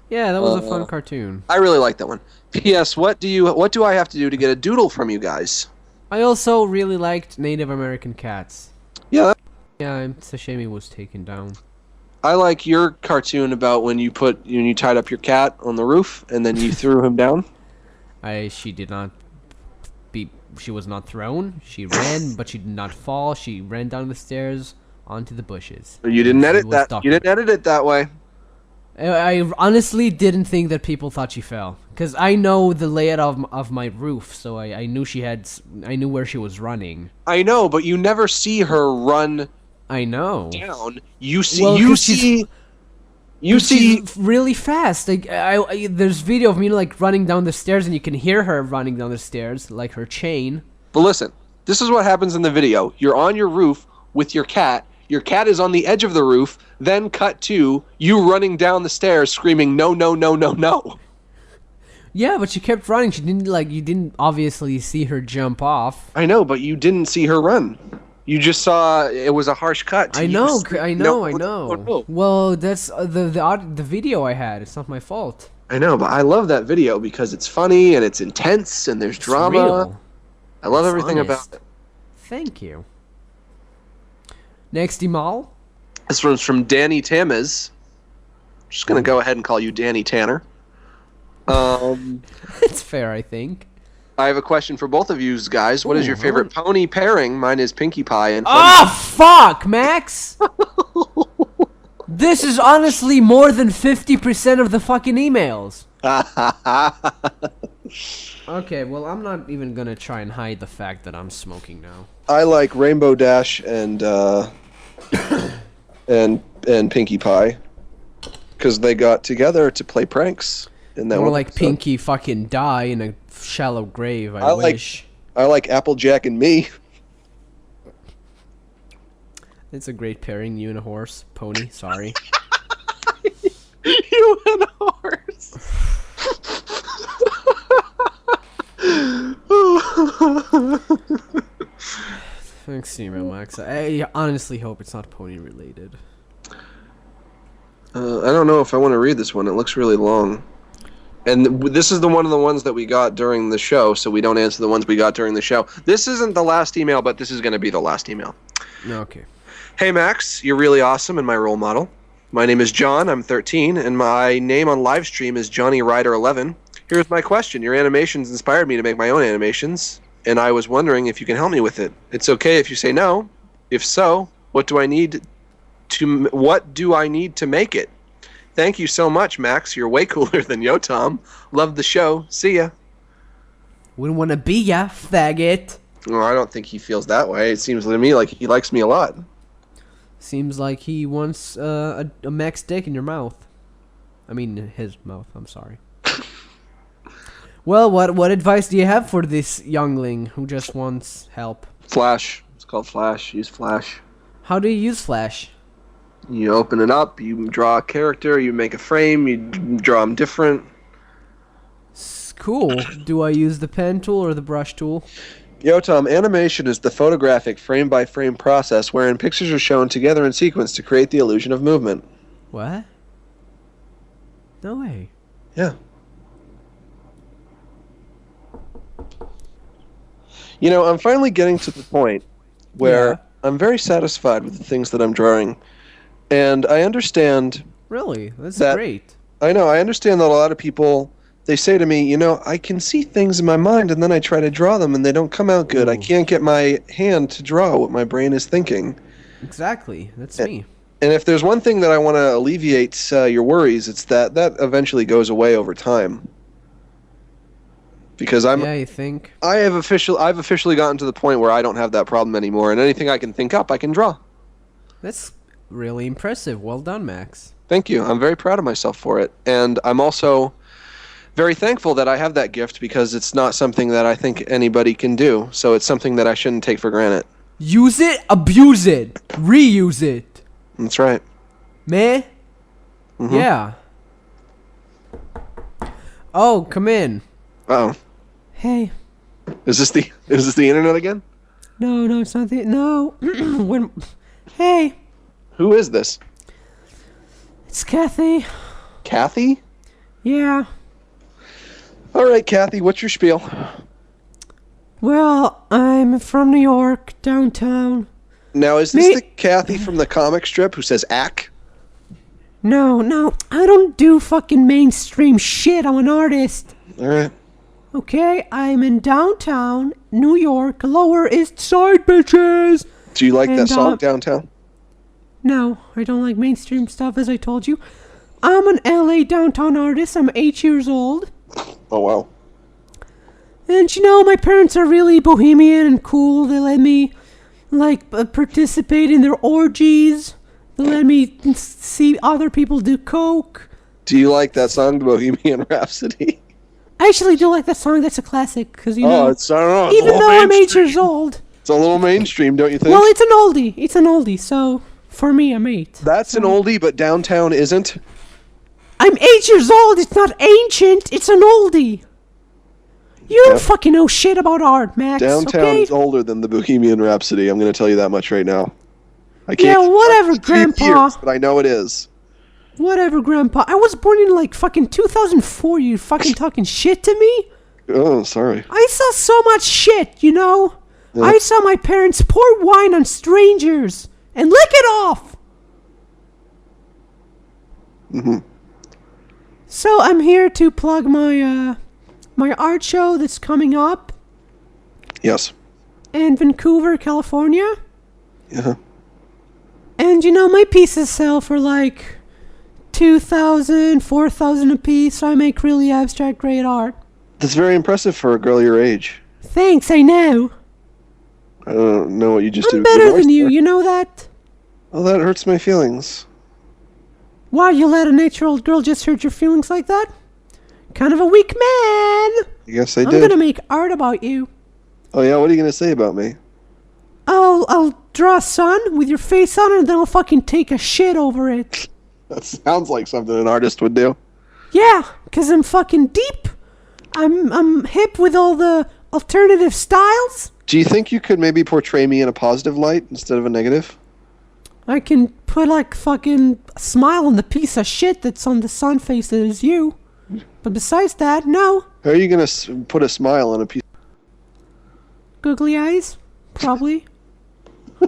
Yeah, that was a fun cartoon. I really like that one. P.S. What do I have to do to get a doodle from you guys? I also really liked Native American cats. Yeah. Yeah, it's a shame he was taken down. I like your cartoon about when you tied up your cat on the roof and then you threw him down. She was not thrown. She ran, but she did not fall. She ran down the stairs onto the bushes. You didn't edit that. You didn't edit it that way. I honestly didn't think that people thought she fell, because I know the layout of my roof, so I knew I knew where she was running. I know, but you never see her run. I know. Down. You see really fast. Like there's video of me like running down the stairs, and you can hear her running down the stairs, like her chain. But listen, this is what happens in the video. You're on your roof with your cat. Your cat is on the edge of the roof. Then cut to you running down the stairs, screaming, "No, no, no, no, no!" Yeah, but she kept running. You didn't obviously see her jump off. I know, but you didn't see her run. You just saw it was a harsh cut. I know. No. Well, that's the video I had. It's not my fault. I know, but I love that video because it's funny and it's intense and there's drama. Real. I love everything honest. about it. Thank you. Next email. This one's from Danny Tamez. I'm just gonna go ahead and call you Danny Tanner. It's fair, I think. I have a question for both of you guys. What is your favorite pony pairing? Mine is Pinkie Pie and fuck, Max! This is honestly more than 50% of the fucking emails. Okay, well, I'm not even gonna try and hide the fact that I'm smoking now. I like Rainbow Dash and Pinkie Pie because they got together to play pranks. More like Pinkie fucking die in a shallow grave. I wish. I like Applejack and me. It's a great pairing. You and a horse, pony. Sorry. You and a horse. Thanks, email, Max. I honestly hope it's not pony related. I don't know if I want to read this one. It looks really long. And this is one of the ones that we got during the show, so we don't answer the ones we got during the show. This isn't the last email, but this is going to be the last email. Okay. Hey, Max, you're really awesome and my role model. My name is John, I'm 13, and my name on Livestream is Johnny Ryder 11. Here's my question. Your animations inspired me to make my own animations, and I was wondering if you can help me with it. It's okay if you say no. If so, what do I need to make it? Thank you so much, Max. You're way cooler than Yotam. Love the show. See ya. Wouldn't want to be ya, faggot. Well, I don't think he feels that way. It seems to me like he likes me a lot. Seems like he wants a Max dick in your mouth. I mean, his mouth. I'm sorry. Well, what advice do you have for this youngling who just wants help? Flash. It's called Flash. Use Flash. How do you use Flash? You open it up, you draw a character, you make a frame, you draw them different. Cool. Do I use the pen tool or the brush tool? Yotam, animation is the photographic frame-by-frame process wherein pictures are shown together in sequence to create the illusion of movement. What? No way. Yeah. I'm finally getting to the point where I'm very satisfied with the things that I'm drawing. And I understand... Really? That's great. I know. I understand that a lot of people, they say to me, I can see things in my mind and then I try to draw them and they don't come out good. Ooh. I can't get my hand to draw what my brain is thinking. Exactly. That's me. And if there's one thing that I want to alleviate your worries, it's that eventually goes away over time. Because you think? I've officially gotten to the point where I don't have that problem anymore, and anything I can think up, I can draw. That's really impressive. Well done, Max. Thank you. I'm very proud of myself for it. And I'm also very thankful that I have that gift because it's not something that I think anybody can do. So it's something that I shouldn't take for granted. Use it, abuse it, reuse it. That's right. Meh? Mm-hmm. Yeah. Oh, come in. Oh, Hey. is this the internet again? No, it's not the... No. Hey. Who is this? It's Kathy. Kathy? Yeah. All right, Kathy, what's your spiel? Well, I'm from New York, downtown. Now, is this the Kathy from the comic strip who says "ack"? No, I don't do fucking mainstream shit. I'm an artist. All right. Okay, I'm in downtown, New York, Lower East Side, bitches. Do you like that And, song, Downtown? No, I don't like mainstream stuff, as I told you. I'm an LA downtown artist. I'm 8 years old. Oh, wow. And you know, my parents are really bohemian and cool. They let me, participate in their orgies. They let me see other people do coke. Do you like that song, Bohemian Rhapsody? I actually do like that song. That's a classic, because, you know, I don't know. even though I'm 8 years old. It's a little mainstream, don't you think? Well, it's an oldie, so for me, I'm 8. That's an oldie, but Downtown isn't? I'm 8 years old. It's not ancient. It's an oldie. You don't fucking know shit about art, Max. Downtown okay? is older than the Bohemian Rhapsody. I'm going to tell you that much right now. I Yeah, can't whatever, keep track of the Grandpa. years, but I know it is. Whatever, Grandpa. I was born in fucking 2004. You fucking talking shit to me? Oh, sorry. I saw so much shit, you know? Yeah. I saw my parents pour wine on strangers and lick it off. Mm-hmm. So I'm here to plug my art show that's coming up Yes. in Vancouver, California. Yeah. And you know, my pieces sell for like $2,000, $4,000 a piece. So I make really abstract, great art. That's very impressive for a girl your age. Thanks, I know. I don't know what you just did. I'm with your better voice than you, there. you know that? Oh, that hurts my feelings. Wow, you let a 8-year-old girl just hurt your feelings like that? Kind of a weak man. I guess I I'm did. gonna make art about you. Oh, yeah? What are you going to say about me? I'll draw a sun with your face on it, and then I'll fucking take a shit over it. That sounds like something an artist would do. Yeah, 'cause I'm fucking deep. I'm hip with all the alternative styles. Do you think you could maybe portray me in a positive light instead of a negative? I can put fucking a smile on the piece of shit that's on the sun face that is you. But besides that, no. How are you going to put a smile on a piece? Googly eyes? Probably.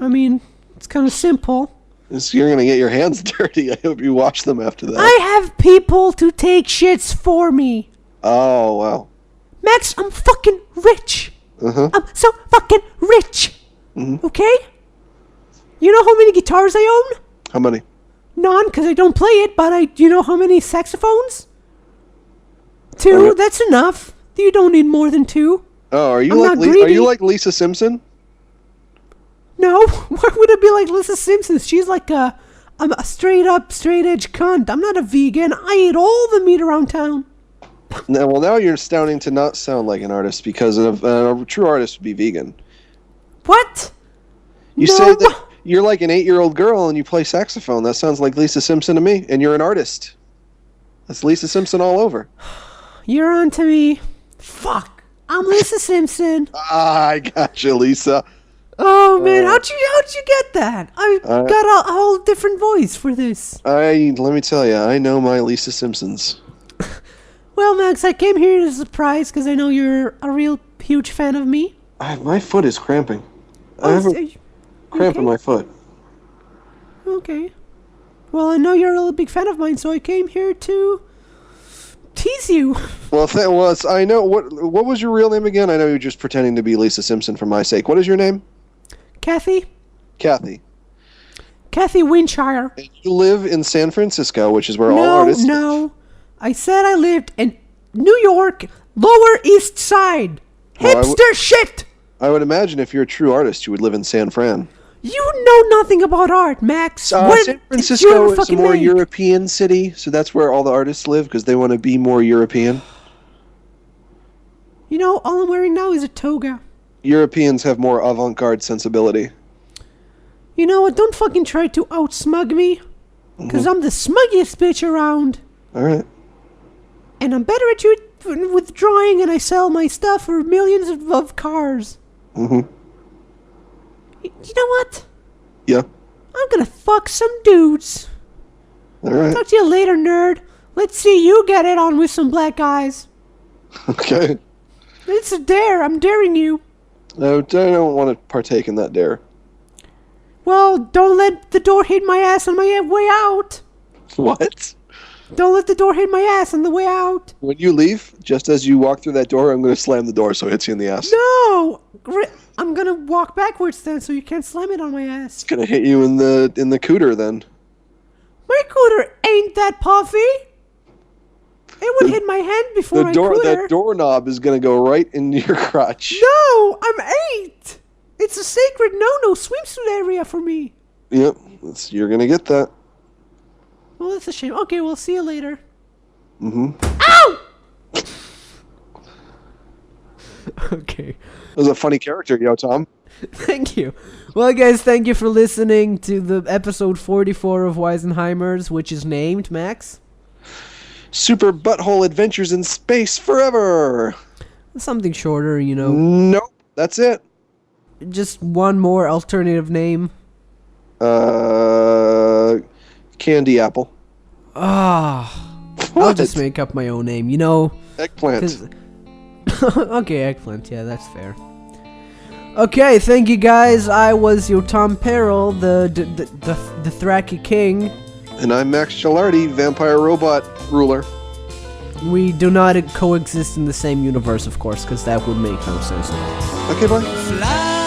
I mean, it's kind of simple. You're going to get your hands dirty. I hope you wash them after that. I have people to take shits for me. Oh, wow. Max, I'm fucking rich. Uh-huh. I'm so fucking rich. Mhm. Okay? You know how many guitars I own? How many? None, because I don't play it, but you know how many saxophones? 2, Okay. that's enough. You don't need more than 2. Oh, are you I'm like not are greedy. you like Lisa Simpson? No, why would it be like Lisa Simpson? She's like I'm a straight edge cunt. I'm not a vegan. I eat all the meat around town. Now you're starting to not sound like an artist because a true artist would be vegan. What? You No, say that you're like an 8-year-old girl and you play saxophone. That sounds like Lisa Simpson to me. And you're an artist. That's Lisa Simpson all over. You're on to me. Fuck. I'm Lisa Simpson. Ah, I gotcha, Lisa. Oh man, how'd you get that? I got a whole different voice for this. Let me tell you, I know my Lisa Simpsons. Well, Max, I came here as a surprise because I know you're a real huge fan of me. My foot is cramping. I Oh, have so a cramp in okay. my foot. Okay. Well, I know you're a real big fan of mine, so I came here to tease you. Well, I know. What was your real name again? I know you're just pretending to be Lisa Simpson for my sake. What is your name? Kathy? Kathy. Kathy Winshire. And you live in San Francisco, which is where all artists live. No. I said I lived in New York, Lower East Side. Well, Hipster shit! I would imagine if you're a true artist, you would live in San Fran. You know nothing about art, Max. What San did you Francisco ever is a fucking more make? European city, so that's where all the artists live because they want to be more European. You know, all I'm wearing now is a toga. Europeans have more avant-garde sensibility. You know what? Don't fucking try to out-smug me. Because I'm the smuggiest bitch around. All right. And I'm better at you with drawing, and I sell my stuff for millions of cars. Mm-hmm. You know what? Yeah. I'm gonna fuck some dudes. All right. Talk to you later, nerd. Let's see you get it on with some black guys. Okay. It's a dare. I'm daring you. No, I don't want to partake in that dare. Well, don't let the door hit my ass on my way out. What? Don't let the door hit my ass on the way out. When you leave, just as you walk through that door, I'm going to slam the door so it hits you in the ass. No! I'm gonna walk backwards then, so you can't slam it on my ass. It's going to hit you in the cooter then. My cooter ain't that puffy. It would hit my hand before my cooter. That doorknob is going to go right in your crotch. No! I'm 8! It's a sacred no-no swimsuit area for me. Yep, you're going to get that. Well, that's a shame. Okay, we'll see you later. Mm-hmm. Ow! Okay. That was a funny character, Yotam. Thank you. Well, guys, thank you for listening to the episode 44 of Wisenheimers, which is named, Max? Super Butthole Adventures in Space Forever! Something shorter, you know. Nope, that's it. Just one more alternative name. Candy Apple. Ah. I'll What? just make up my own name, you know. Eggplant. Okay, Eggplant, yeah, that's fair. Okay, thank you guys. I was Yotam Perel, the Thraki King. And I'm Max Gilardi, Vampire Robot Ruler. We do not coexist in the same universe, of course, because that would make no sense. Okay, bye. Fly